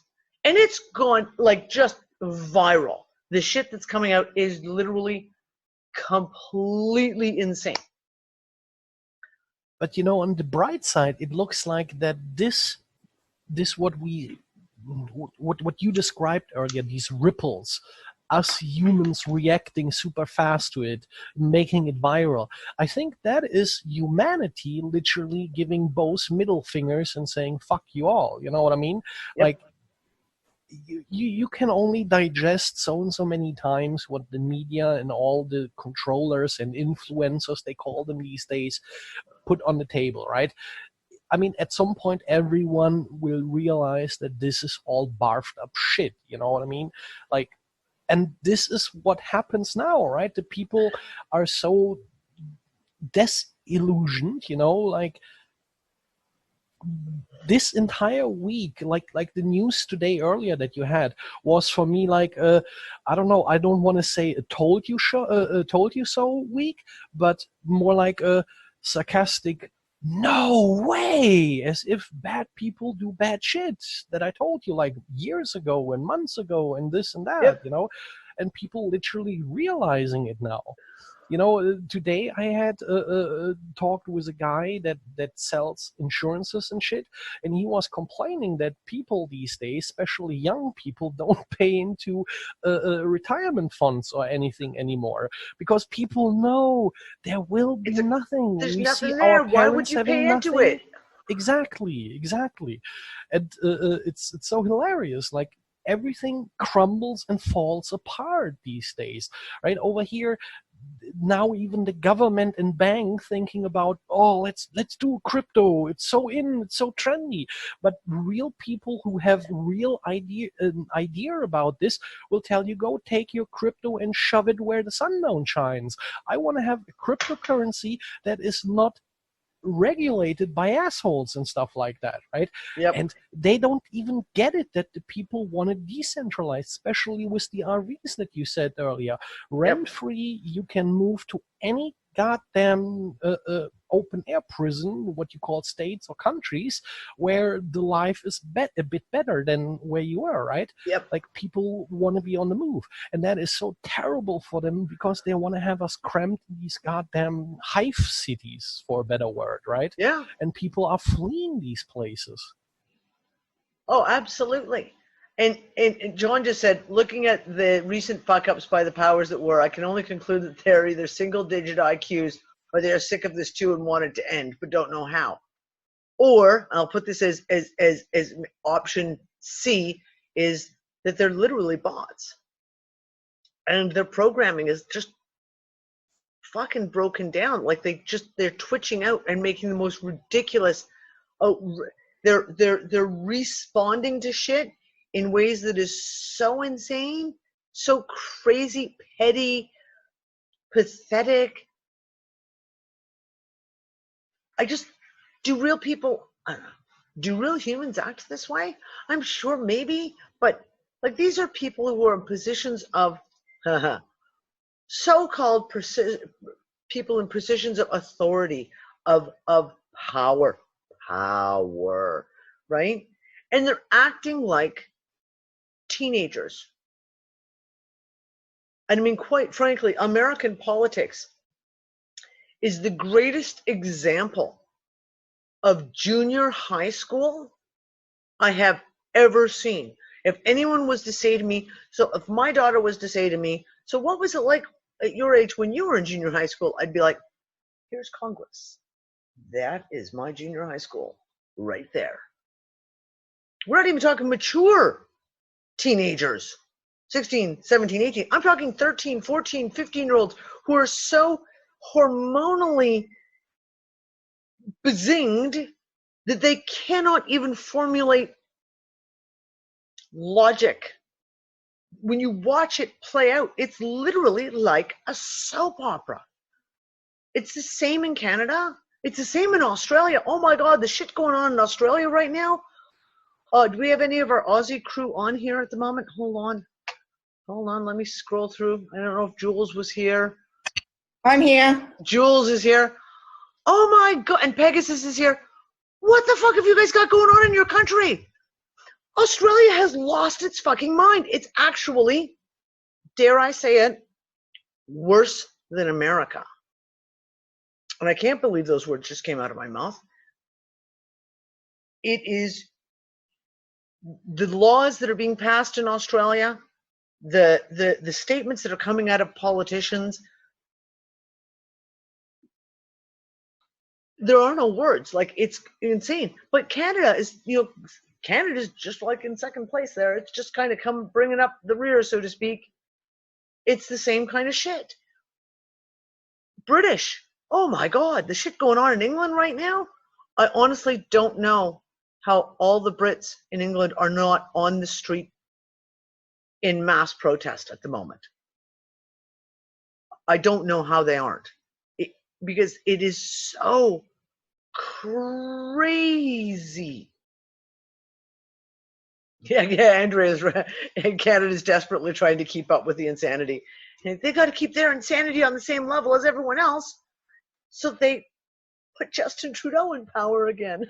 And it's gone like just viral. The shit that's coming out is literally completely insane. But you know, on the bright side, it looks like that this what you described earlier, these ripples us humans reacting super fast to it, making it viral. I think that is humanity literally giving both middle fingers and saying, fuck you all. You know what I mean? Yep. Like, you can only digest so and so many times what the media and all the controllers and influencers, they call them these days, put on the table, right? I mean, at some point, everyone will realize that this is all barfed up shit. You know what I mean? Like, and this is what happens now, right? The people are so disillusioned, you know, like this entire week, like the news today earlier that you had was for me like, I don't know, I don't want to say a told you so week, but more like a sarcastic, no way, as if bad people do bad shit that I told you like years ago and months ago and this and that, Yep. you know, and people literally realizing it now. You know, today I had talked with a guy that sells insurances and shit, and he was complaining that people these days, especially young people, don't pay into retirement funds or anything anymore because people know there will be nothing. There's We nothing see there. our Why would parents you having pay into nothing. it? Exactly, and it's so hilarious. Like everything crumbles and falls apart these days, right? Over here, now even the government and bank thinking about, oh, let's do crypto. It's so in, it's so trendy. But real people who have real idea about this will tell you, go take your crypto and shove it where the sun don't shines. I want to have a cryptocurrency that is not regulated by assholes and stuff like that, right? Yep. And they don't even get it that the people want it decentralized, especially with the RVs that you said earlier. Rent-free, you can move to any goddamn open air prison, what you call states or countries, where the life is a bit better than where you are, right? Yep. Like people want to be on the move, and that is so terrible for them because they want to have us cramped in these goddamn hive cities, for a better word, right? Yeah. And people are fleeing these places. Oh, absolutely. And John just said, looking at the recent fuck-ups by the powers that were, I can only conclude that they're either single-digit IQs or they are sick of this too and want it to end, but don't know how. Or, I'll put this as option C, is that they're literally bots. And their programming is just fucking broken down. Like they're twitching out and making the most ridiculous, they're responding to shit in ways that is so insane, so crazy, petty, pathetic. Do real people, do real humans act this way? I'm sure maybe, but like these are people who are in positions of so-called people in positions of authority, of power, right? And they're acting like teenagers. And I mean, quite frankly, American politics is the greatest example of junior high school I have ever seen. If anyone was to say to me, so if my daughter was to say to me, so what was it like at your age when you were in junior high school? I'd be like, here's Congress. That is my junior high school right there. We're not even talking mature teenagers, 16, 17, 18. I'm talking 13, 14, 15-year-olds who are so hormonally bazinged that they cannot even formulate logic. When you watch it play out, it's literally like a soap opera. It's the same in Canada. It's the same in Australia. Oh my God, the shit going on in Australia right now. Do we have any of our Aussie crew on here at the moment? Hold on, let me scroll through. I don't know if Jules was here. I'm here. Jules is here. Oh my God, and Pegasus is here. What the fuck have you guys got going on in your country? Australia has lost its fucking mind. It's actually, dare I say it, worse than America. And I can't believe those words just came out of my mouth. It is the laws that are being passed in Australia the statements that are coming out of politicians, there are no words. Like, it's insane. But Canada is, Canada's just like in second place there. It's just kind of bringing up the rear, so to speak. It's the same kind of shit. British. Oh my God, the shit going on in England right now. I honestly don't know how all the Brits in England are not on the street in mass protest at the moment. I don't know how they aren't. Because it is so crazy. Yeah, Andrea's right. And Canada's desperately trying to keep up with the insanity. They got to keep their insanity on the same level as everyone else. So they put Justin Trudeau in power again.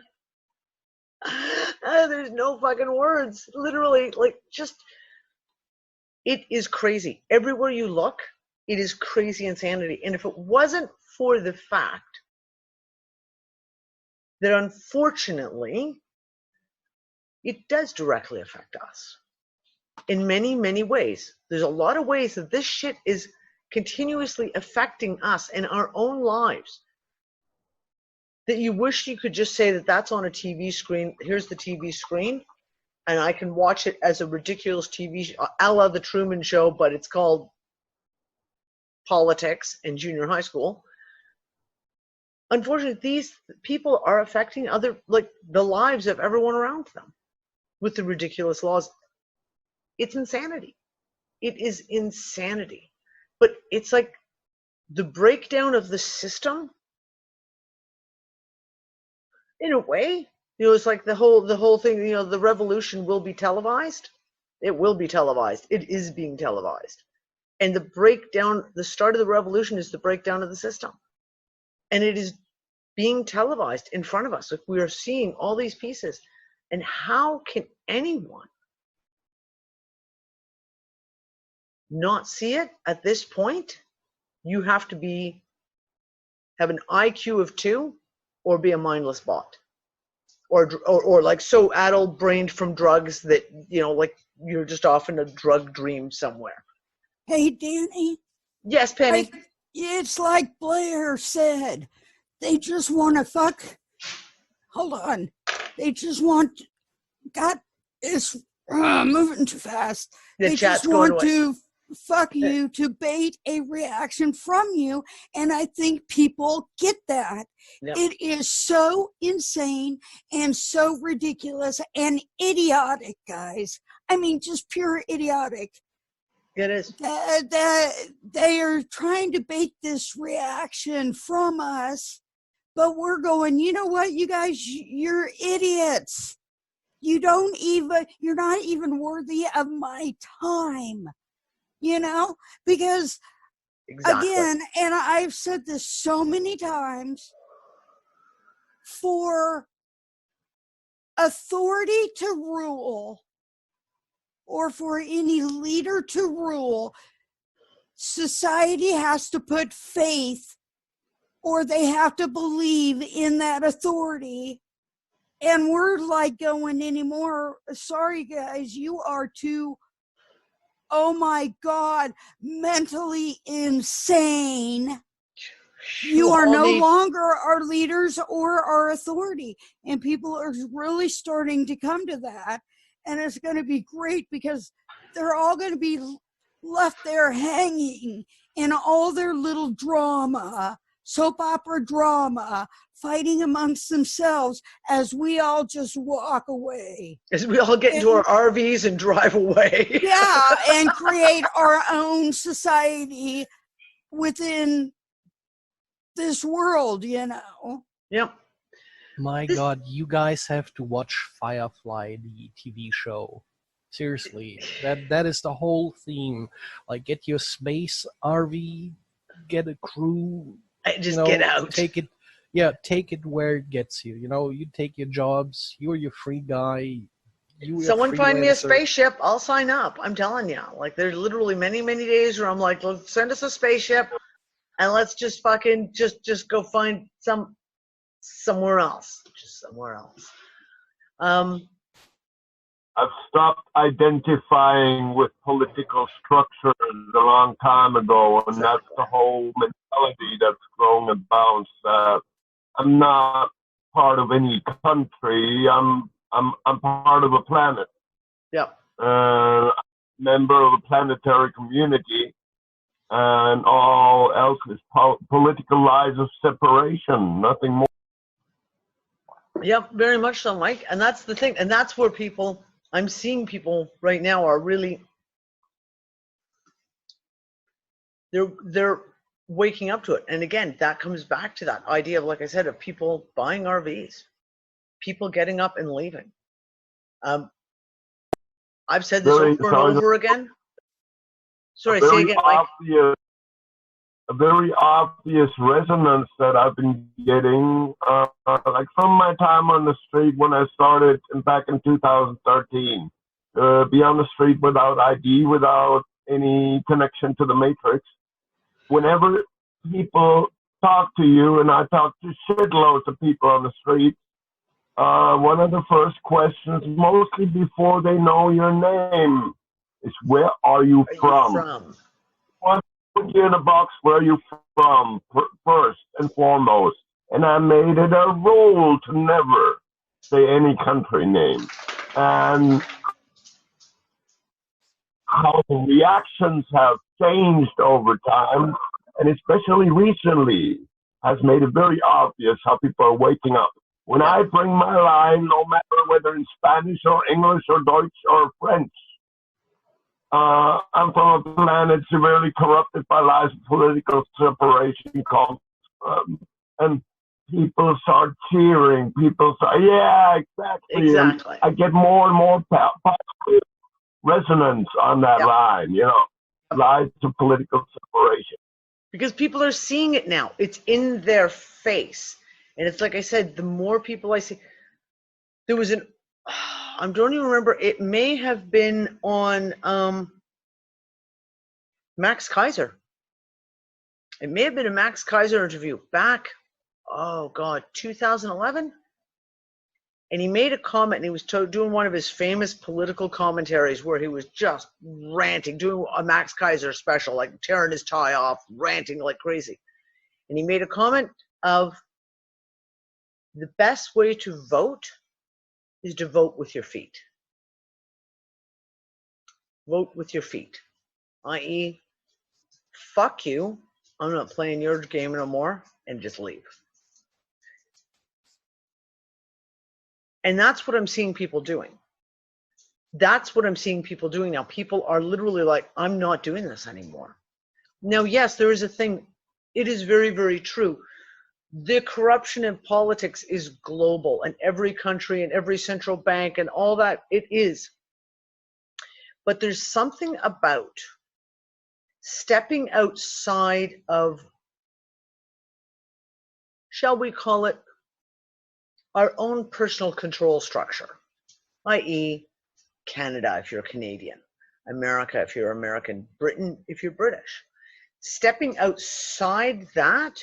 There's no fucking words. Literally, it is crazy. Everywhere you look, it is crazy insanity. And if it wasn't for the fact that unfortunately it does directly affect us in many, many ways. There's a lot of ways that this shit is continuously affecting us in our own lives, that you wish you could just say that that's on a TV screen. Here's the TV screen, and I can watch it as a ridiculous TV show, a la The Truman Show, but it's called politics in junior high school. Unfortunately, these people are affecting the lives of everyone around them with the ridiculous laws. It's insanity. It is insanity. But it's like the breakdown of the system, in a way. It's like the whole thing, the revolution will be televised. It will be televised. It is being televised. And the breakdown, the start of the revolution is the breakdown of the system. And it is being televised in front of us. Like, we are seeing all these pieces. And how can anyone not see it at this point? You have to have an IQ of 2 or be a mindless bot. Or like so addle-brained from drugs that, like you're just off in a drug dream somewhere. Hey, Danny. Yes, Penny. It's like Blair said. They just want to fuck. Hold on. They just want. God, it's moving too fast. The they chat's just want going away. to fuck you, to bait a reaction from you. And I think people get that. Yep. It is so insane and so ridiculous and idiotic, guys. I mean, just pure idiotic. It is. They are trying to bait this reaction from us, but we're going, you know what, you guys, you're idiots. You're not even worthy of my time, because Exactly. Again, and I've said this so many times, for authority to rule, or for any leader to rule, society has to put faith, or they have to believe in that authority. And we're like going anymore. Sorry, guys, you are too, oh my God, mentally insane. You are no longer our leaders or our authority. And people are really starting to come to that. And it's going to be great because they're all going to be left there hanging in all their little drama, soap opera drama, fighting amongst themselves as we all just walk away. As we all get into our RVs and drive away. Yeah, and create our own society within this world, Yep. My God, you guys have to watch Firefly, the TV show. Seriously, that is the whole theme. Like, get your space RV, get a crew. Just get out. Take it where it gets you. You take your jobs. You're your free guy. Someone find me a spaceship. I'll sign up. I'm telling you. Like, there's literally many, many days where I'm like, let's send us a spaceship and let's just fucking just go find somewhere else. Just somewhere else. I've stopped identifying with political structures a long time ago, and that's the whole mentality that's growing and bounced. I'm not part of any country. I'm part of a planet. Yeah. Member of a planetary community, and all else is political lies of separation. Nothing more. Yep, very much so, Mike. And that's the thing. And that's where people, I'm seeing people right now are really, they're waking up to it. And again, that comes back to that idea of, like I said, of people buying RVs, people getting up and leaving. I've said this over and over again. Sorry, say again, Mike. A very obvious resonance that I've been getting, like from my time on the street when I started back in 2013. Be on the street without ID, without any connection to the matrix. Whenever people talk to you, and I talk to shitloads of people on the street, one of the first questions, mostly before they know your name, is where are you from? Put you in a box, where are you from, first and foremost. And I made it a rule to never say any country name. And how the reactions have changed over time, and especially recently, has made it very obvious how people are waking up. When I bring my line, no matter whether in Spanish or English or Deutsch or French, I'm from a planet severely corrupted by lies of political separation, and people start cheering. People start, yeah, exactly. And I get more and more positive resonance on that line, you know, lies of political separation. Because people are seeing it now. It's in their face. And it's like I said, the more people I see, there was I don't even remember, it may have been on Max Kaiser. It may have been a Max Kaiser interview back, 2011. And he made a comment, and he was doing one of his famous political commentaries where he was just ranting, doing a Max Kaiser special, like tearing his tie off, ranting like crazy. And he made a comment of the best way to vote is to vote with your feet. Vote with your feet, i.e., fuck you, I'm not playing your game no more, and just leave. And that's what I'm seeing people doing. That's what I'm seeing people doing now. People are literally like, I'm not doing this anymore. Now, yes, there is a thing. It is very, very true. The corruption in politics is global, and every country and every central bank and all that, it is. But there's something about stepping outside of, shall we call it, our own personal control structure, i.e. Canada if you're Canadian, America if you're American, Britain if you're British. Stepping outside that,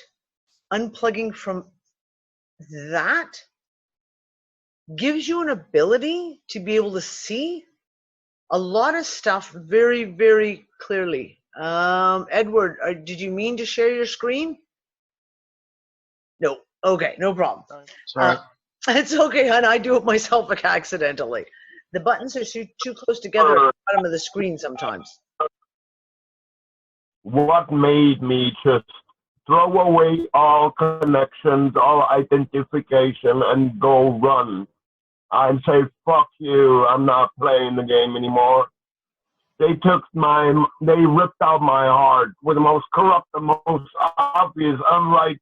unplugging from that, gives you an ability to be able to see a lot of stuff very, very clearly. Edward, did you mean to share your screen? No. Okay, no problem. Sorry. It's okay, hon. I do it myself accidentally. The buttons are too close together at the bottom of the screen sometimes. What made me just throw away all connections, all identification, and go run and say, fuck you, I'm not playing the game anymore. They ripped out my heart with the most corrupt, the most obvious, unright,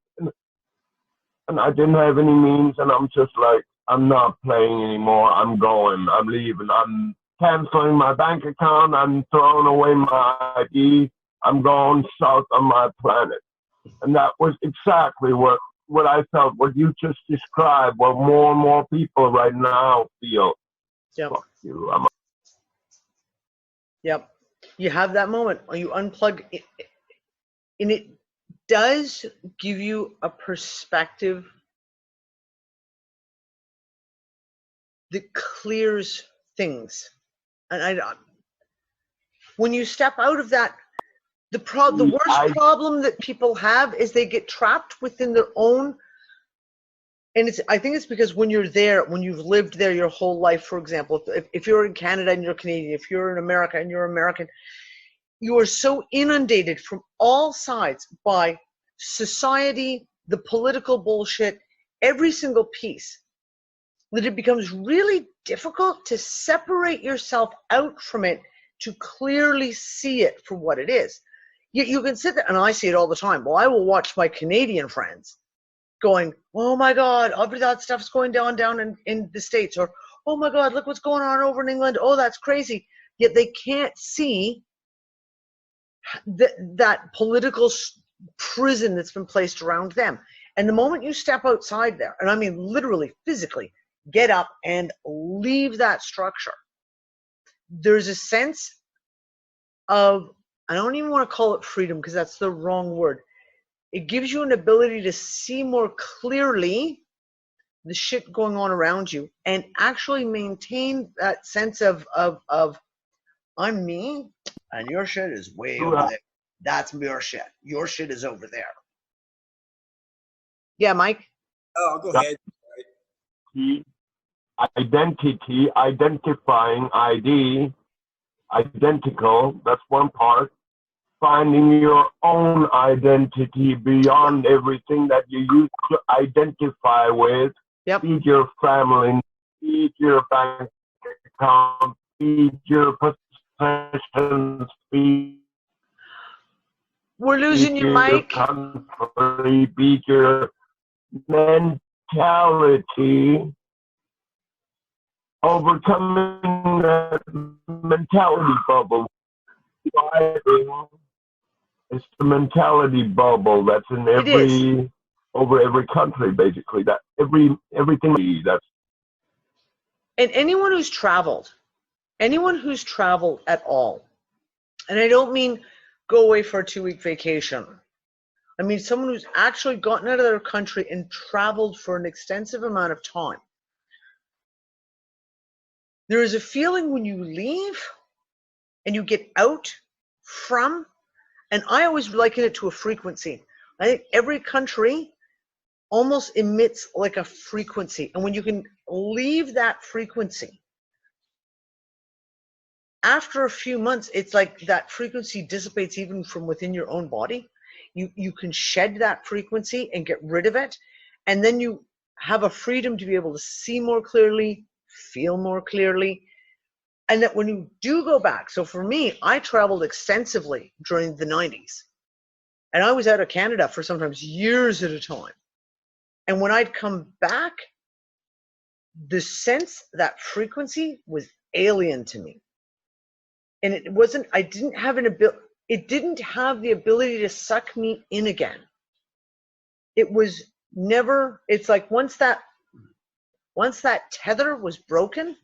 and I didn't have any means, and I'm just like, I'm not playing anymore, I'm going, I'm leaving, I'm canceling my bank account, I'm throwing away my ID, I'm going south on my planet. And that was exactly what I felt, what you just described, what more and more people right now feel. Yep. Fuck you, Yep. You have that moment when you unplug it, and it does give you a perspective that clears things. And when you step out of that, the worst problem that people have is they get trapped within their own. And I think it's because when you're there, when you've lived there your whole life, for example, if you're in Canada and you're Canadian, if you're in America and you're American, you are so inundated from all sides by society, the political bullshit, every single piece, that it becomes really difficult to separate yourself out from it to clearly see it for what it is. You can sit there, and I see it all the time. Well, I will watch my Canadian friends going, oh my God, all that stuff's going down in the States, or oh my God, look what's going on over in England. Oh, that's crazy. Yet they can't see that political prison that's been placed around them. And the moment you step outside there, and I mean literally, physically, get up and leave that structure, there's a sense of, I don't even want to call it freedom because that's the wrong word. It gives you an ability to see more clearly the shit going on around you and actually maintain that sense of I'm me and your shit is way over there. That's your shit. Your shit is over there. Yeah, Mike? Oh, go ahead. Identity, identifying, ID, identical, that's one part. Finding your own identity beyond everything that you used to identify with. Yep. Feed your family, feed your bank account, feed your possessions, feed We're losing you, Mike. your country, feed your mentality. Overcoming that mentality bubble. It's the mentality bubble that's in over every country, basically. That everything that's. And anyone who's traveled at all, and I don't mean go away for a 2-week vacation. I mean someone who's actually gotten out of their country and traveled for an extensive amount of time. There is a feeling when you leave and you get out from, and I always liken it to a frequency. I think every country almost emits like a frequency. And when you can leave that frequency, after a few months, it's like that frequency dissipates even from within your own body. You can shed that frequency and get rid of it. And then you have a freedom to be able to see more clearly, feel more clearly. And that when you do go back, so for me, I traveled extensively during the 90s. And I was out of Canada for sometimes years at a time. And when I'd come back, the sense, that frequency was alien to me. And it wasn't, I didn't have it didn't have the ability to suck me in again. It was never, it's like once that tether was broken,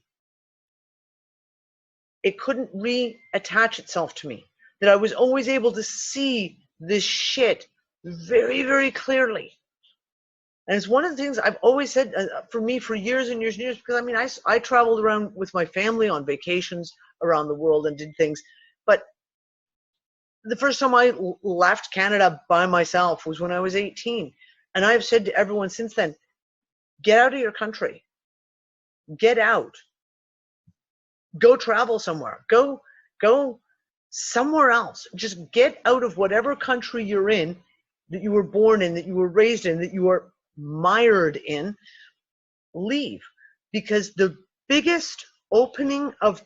it couldn't reattach itself to me. That I was always able to see this shit very, very clearly. And it's one of the things I've always said for me for years and years and years, because I mean, I traveled around with my family on vacations around the world and did things. But the first time I left Canada by myself was when I was 18. And I've said to everyone since then, get out of your country. Get out. Go travel somewhere. Go somewhere else. Just get out of whatever country you're in, that you were born in, that you were raised in, that you were mired in. Leave. Because the biggest opening of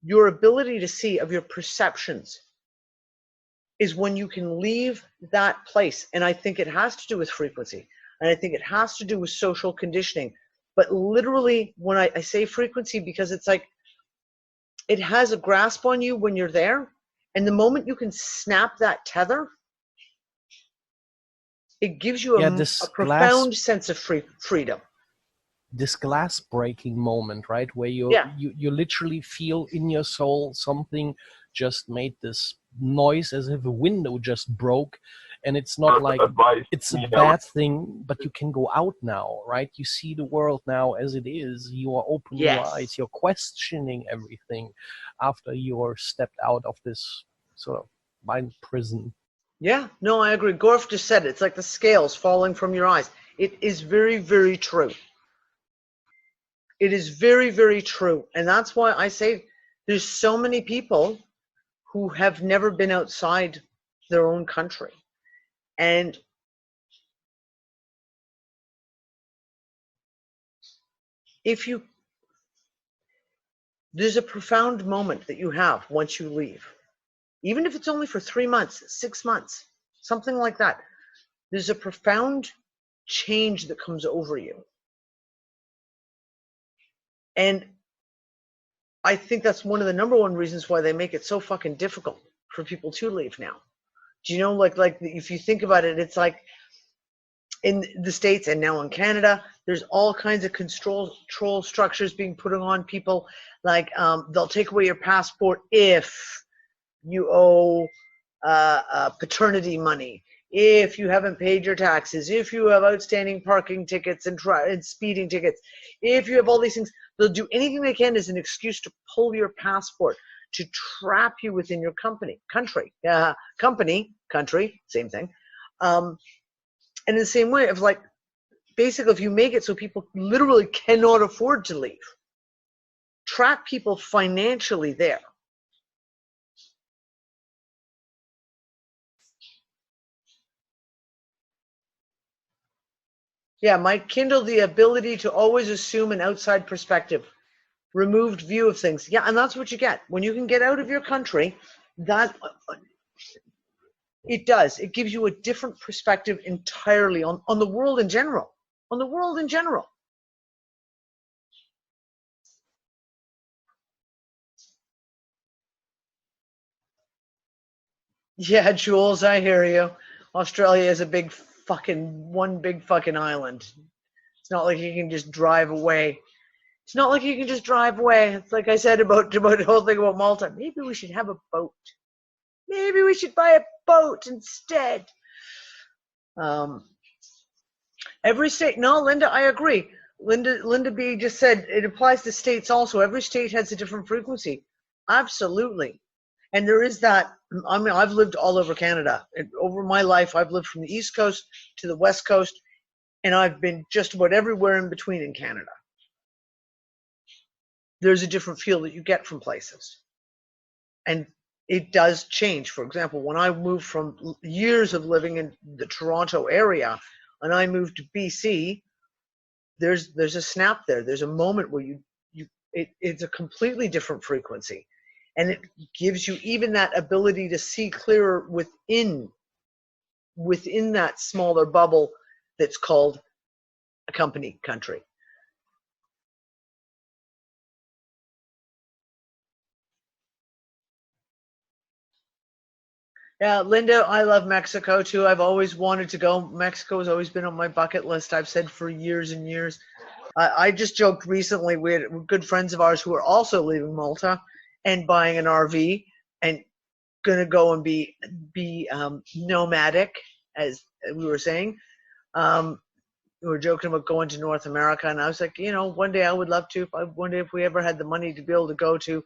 your ability to see, of your perceptions, is when you can leave that place. And I think it has to do with frequency. And I think it has to do with social conditioning. But literally, when I say frequency, because it's like, it has a grasp on you when you're there. And the moment you can snap that tether, it gives you a profound sense of freedom. This glass breaking moment, right? Where you literally feel in your soul something just made this noise as if a window just broke, And it's not like advice. it's a Yeah. bad thing, but you can go out now, right? You see the world now as it is. You are opening your eyes. You're questioning everything after you're stepped out of this sort of mind prison. Yeah, no, I agree. Gorf just said it. It's like the scales falling from your eyes. It is very, very true. It is very, very true. And that's why I say there's so many people who have never been outside their own country. And there's a profound moment that you have once you leave. Even if it's only for 3 months, 6 months, something like that. There's a profound change that comes over you. And I think that's one of the number one reasons why they make it so fucking difficult for people to leave now. Do you know, like if you think about it, it's like in the States and now in Canada, there's all kinds of control structures being put on people. Like they'll take away your passport if you owe paternity money, if you haven't paid your taxes, if you have outstanding parking tickets and speeding tickets, if you have all these things. They'll do anything they can as an excuse to pull your passport, to trap you within your country, same thing. And in the same way, of like, basically, if you make it so people literally cannot afford to leave, trap people financially there. Yeah, might kindle the ability to always assume an outside perspective, removed view of things. Yeah, and that's what you get. When you can get out of your country, that it does. It gives you a different perspective entirely on the world in general. On the world in general. Yeah, Jules, I hear you. Australia is one big fucking island. It's not like you can just drive away. It's not like you can just drive away. It's like I said about the whole thing about Malta. Maybe we should have a boat. Maybe we should buy a boat instead. Every state, no, Linda, I agree. Linda B just said it applies to states also. Every state has a different frequency. Absolutely. And there is that. I mean, I've lived all over Canada. Over my life, I've lived from the East Coast to the West Coast, and I've been just about everywhere in between in Canada. There's a different feel that you get from places. And it does change. For example, when I moved from years of living in the Toronto area, and I moved to BC, there's a snap there. There's a moment where it's a completely different frequency. And it gives you even that ability to see clearer within that smaller bubble that's called a country. Yeah, Linda, I love Mexico too. I've always wanted to go. Mexico has always been on my bucket list. I've said for years and years. I just joked recently, we had good friends of ours who are also leaving Malta and buying an RV and gonna go and be nomadic, as we were saying. We were joking about going to North America, and I was like, one day I would love to. One day if we ever had the money to be able to go to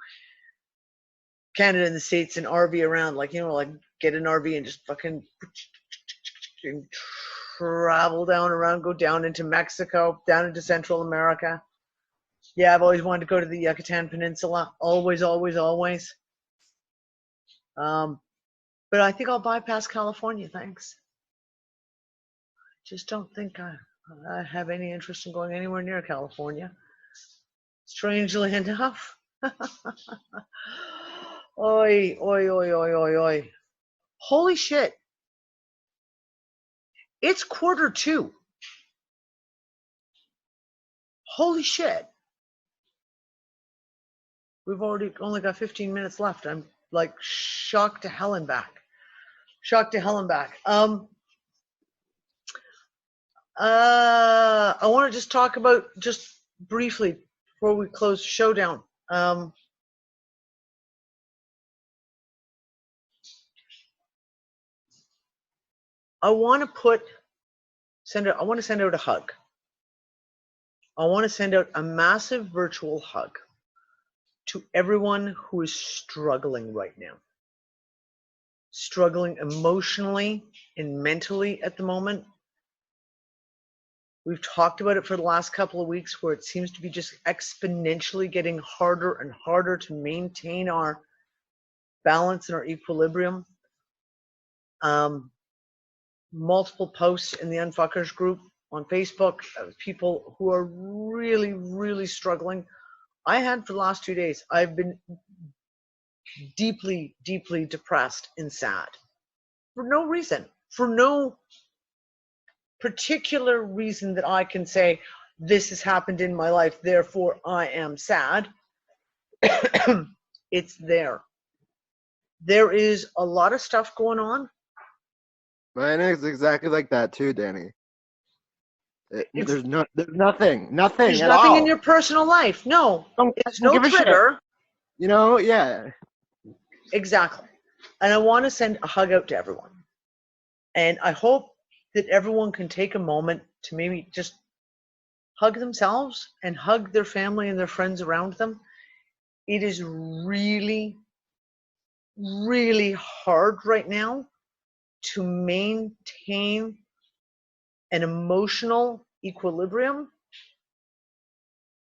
Canada and the States and RV around, like get an RV and just fucking travel down around, go down into Mexico, down into Central America. Yeah, I've always wanted to go to the Yucatan Peninsula. Always, always, always. But I think I'll bypass California, thanks. Just don't think I have any interest in going anywhere near California. Strangely enough. Oi, oi, oi, oi, oi, oi. Holy shit. It's 1:45. Holy shit. We've only got 15 minutes left. I'm like shocked to hell and back. Shocked to hell and back. I want to just talk about, just briefly before we close the show down. I want to send out a hug. I want to send out a massive virtual hug to everyone who is struggling right now. Struggling emotionally and mentally at the moment. We've talked about it for the last couple of weeks, where it seems to be just exponentially getting harder and harder to maintain our balance and our equilibrium. Multiple posts in the Unfuckers group on Facebook of people who are really, really struggling. I had for the last 2 days, I've been deeply, deeply depressed and sad for no reason, for no particular reason that I can say this has happened in my life, therefore I am sad. It's there. There is a lot of stuff going on. Mine is exactly like that too, Danny. There's nothing There's at nothing all. in your personal life. No, there's no trigger. You know, yeah. Exactly. And I want to send a hug out to everyone. And I hope that everyone can take a moment to maybe just hug themselves and hug their family and their friends around them. It is really, really hard right now to maintain an emotional equilibrium.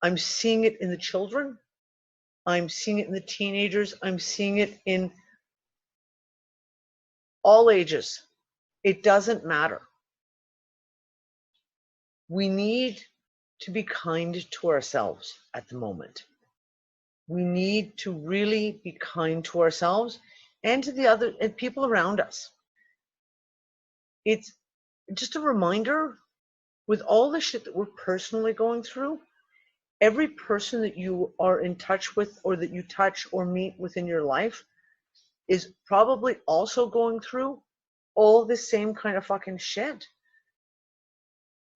I'm seeing it in the children. I'm seeing it in the teenagers. I'm seeing it in all ages. It doesn't matter. We need to be kind to ourselves at the moment. We need to really be kind to ourselves and to the other people around us. It's just a reminder, with all the shit that we're personally going through, every person that you are in touch with or that you touch or meet within your life is probably also going through all the same kind of fucking shit.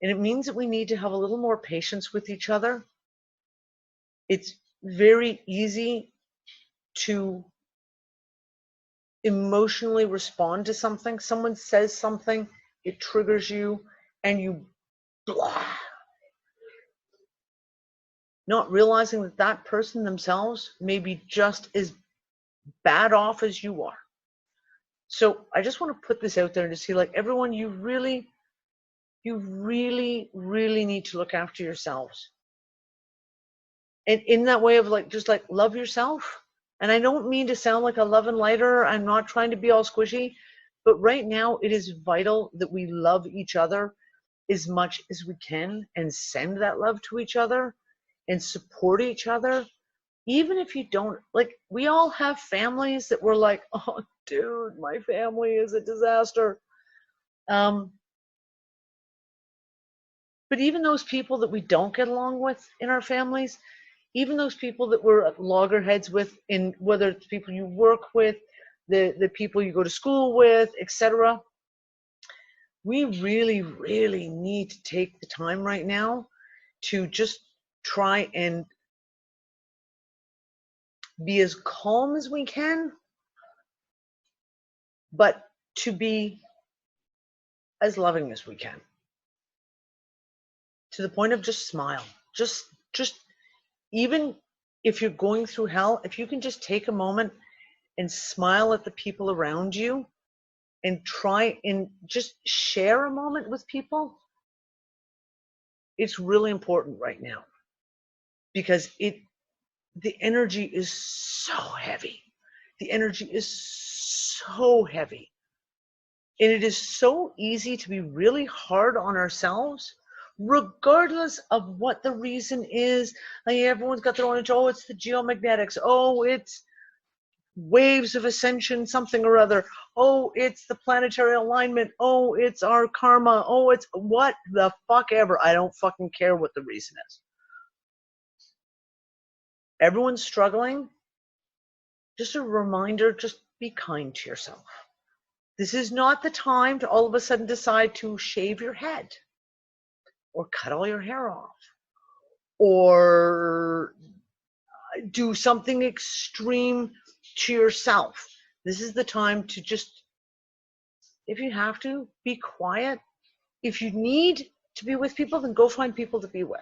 And it means that we need to have a little more patience with each other. It's very easy to emotionally respond to something. Someone says something, it triggers you, and you blah. Not realizing that that person themselves may be just as bad off as you are. So I just want to put this out there to see, like, everyone, you really, really need to look after yourselves. And in that way of like, just like love yourself. And I don't mean to sound like a love and lighter. I'm not trying to be all squishy, but right now it is vital that we love each other as much as we can and send that love to each other and support each other. Even if you don't, like, we all have families that we're like, oh dude, my family is a disaster. But even those people that we don't get along with in our families, even those people that we're at loggerheads with, in whether it's people you work with, the people you go to school with, etc., we really, really need to take the time right now to just try and be as calm as we can, but to be as loving as we can. To the point of just smile. Just even if you're going through hell, if you can just take a moment and smile at the people around you and try and just share a moment with people, it's really important right now, because the energy is so heavy. The energy is so heavy. And it is so easy to be really hard on ourselves, regardless of what the reason is. Like, everyone's got their own, oh, it's the geomagnetics. Oh, it's waves of ascension, something or other. Oh, it's the planetary alignment. Oh, it's our karma. Oh, it's what the fuck ever. I don't fucking care what the reason is. Everyone's struggling. Just a reminder, just be kind to yourself. This is not the time to all of a sudden decide to shave your head or cut all your hair off or do something extreme to yourself. This is the time to just If you have to, be quiet. If you need to be with people, then go find people to be with.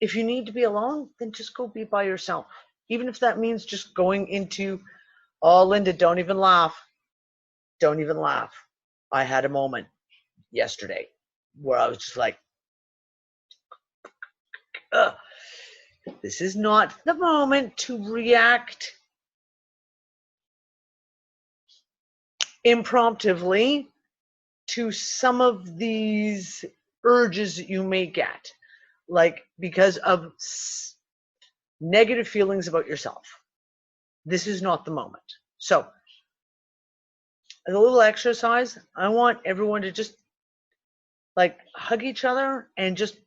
If you need to be alone, then just go be by yourself. Even if that means just going into, oh, Linda, don't even laugh. Don't even laugh. I had a moment yesterday where I was just like, ugh. This is not the moment to react impromptu to some of these urges that you may get, like because of negative feelings about yourself. This is not the moment. So, as a little exercise, I want everyone to just like hug each other, and just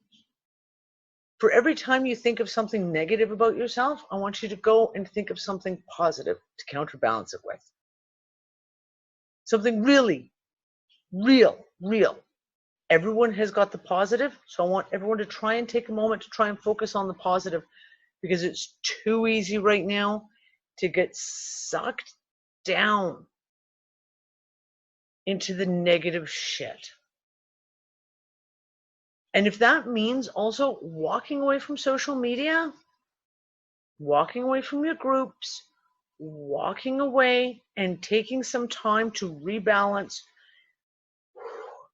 for every time you think of something negative about yourself, I want you to go and think of something positive to counterbalance it with. Something really, real. Everyone has got the positive, so I want everyone to try and take a moment to try and focus on the positive, because it's too easy right now to get sucked down into the negative shit. And if that means also walking away from social media, walking away from your groups, walking away and taking some time to rebalance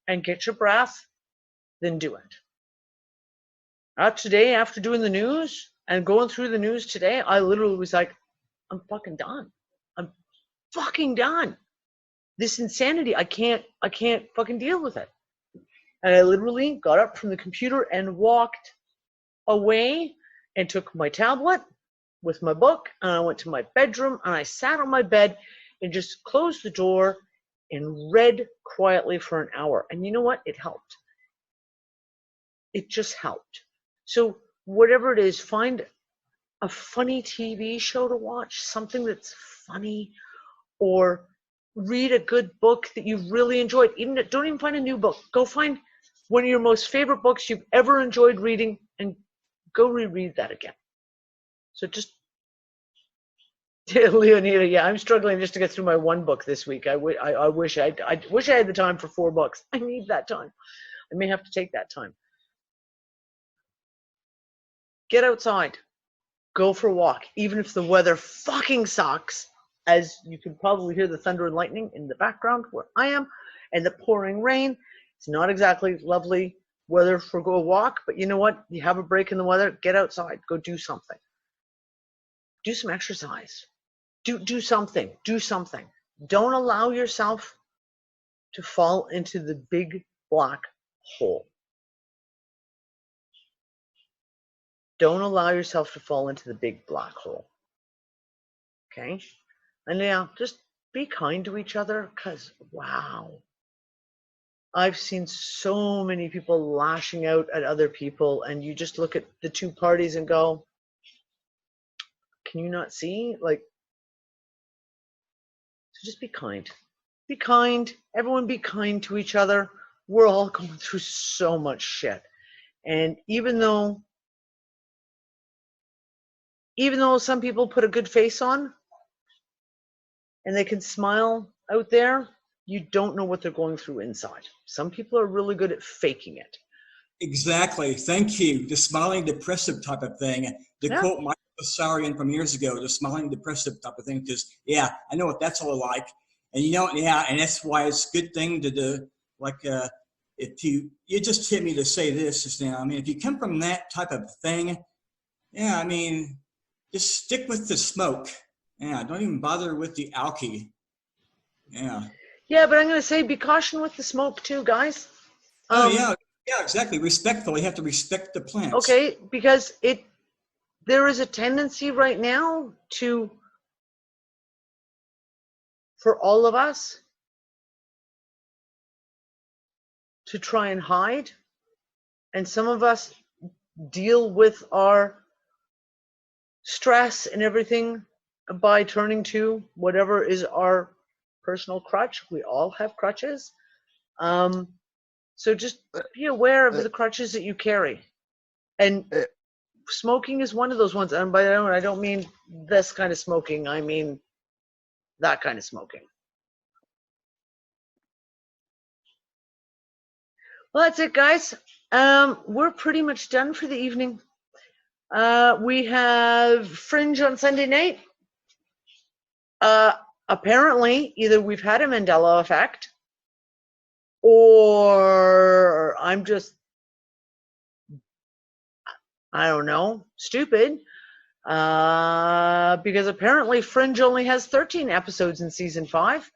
and get your breath, then do it. Today, after doing the news and going through the news today, I literally was like, I'm fucking done. I'm fucking done. This insanity, I can't fucking deal with it. And I literally got up from the computer and walked away and took my tablet with my book, and I went to my bedroom and I sat on my bed and just closed the door and read quietly for an hour. And you know what? It helped. It just helped. So whatever it is, find a funny TV show to watch, something that's funny, or read a good book that you've really enjoyed. Don't even find a new book. Go find one of your most favorite books you've ever enjoyed reading and go reread that again. So just, Leonida, yeah, I'm struggling just to get through my one book this week. I wish I had the time for 4 books. I need that time. I may have to take that time. Get outside. Go for a walk, even if the weather fucking sucks, as you can probably hear the thunder and lightning in the background where I am, and the pouring rain. It's not exactly lovely weather for go walk, but you know what? You have a break in the weather, get outside, go do something. Do some exercise. Do something. Do something. Don't allow yourself to fall into the big black hole. Don't allow yourself to fall into the big black hole. Okay? And yeah, just be kind to each other, because wow. I've seen so many people lashing out at other people, and you just look at the two parties and go, can you not see? Like, so just be kind. Be kind. Everyone be kind to each other. We're all going through so much shit. And even though some people put a good face on and they can smile out there, you don't know what they're going through inside. Some people are really good at faking it. Exactly. Thank you. The smiling depressive type of thing. To quote Michael Bessarian from years ago, the smiling depressive type of thing, because, yeah, I know what that's all like. And, you know, yeah, and that's why it's a good thing to do. Like, if you just hit me to say this just now. I mean, if you come from that type of thing, yeah, I mean, just stick with the smoke. Yeah, don't even bother with the alky. Yeah. Yeah, but I'm going to say be caution with the smoke too, guys. Yeah, exactly. Respectfully, you have to respect the plants. Okay, because there is a tendency right now for all of us to try and hide, and some of us deal with our stress and everything by turning to whatever is our personal crutch. We all have crutches. So just be aware of the crutches that you carry. And smoking is one of those ones. And by that I don't mean this kind of smoking. I mean that kind of smoking. Well, that's it, guys. We're pretty much done for the evening. We have Fringe on Sunday night. Apparently, either we've had a Mandela effect, or I'm just, I don't know, stupid. Because apparently Fringe only has 13 episodes in season 5.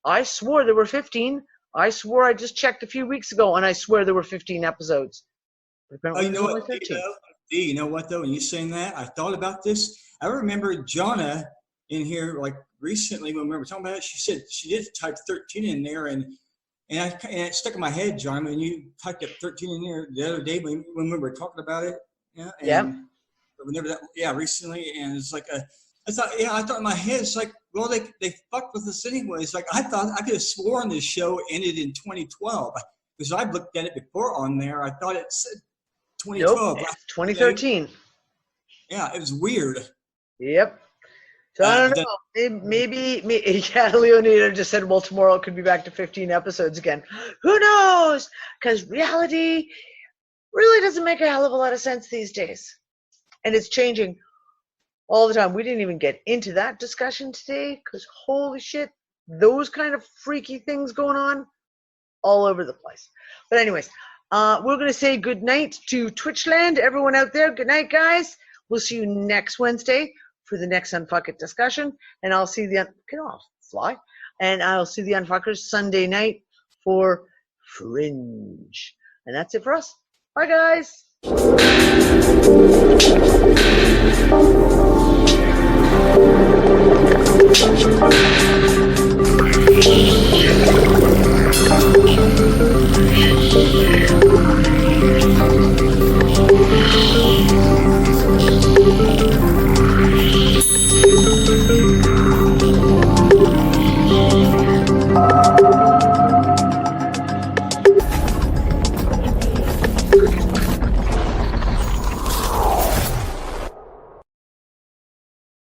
I swore there were 15. I swore I just checked a few weeks ago, and I swear there were 15 episodes. Oh, you know what? You know what though? When you saying that, I thought about this. I remember Jonna in here like recently when we were talking about it. She said she did type 13 in there, and it stuck in my head, John. When you typed up 13 in there the other day when we were talking about it, whenever that, recently, and it's like I thought in my head, it's like, well, they fucked with us anyway. It's like I thought I could have sworn this show ended in 2012 because I looked at it before on there. I thought it said 2012. Nope, it's 2013. Yeah, it was weird. Yep. So I don't know. Maybe Leonida just said, well, tomorrow it could be back to 15 episodes again. Who knows? Because reality really doesn't make a hell of a lot of sense these days. And it's changing all the time. We didn't even get into that discussion today because holy shit, those kind of freaky things going on all over the place. But anyways, we're going to say good night to Twitchland, everyone out there. Good night, guys. We'll see you next Wednesday for the next UnFuckIt discussion. And I'll see get off, fly. And I'll see the Unfuckers Sunday night for Fringe. And that's it for us. Bye, guys.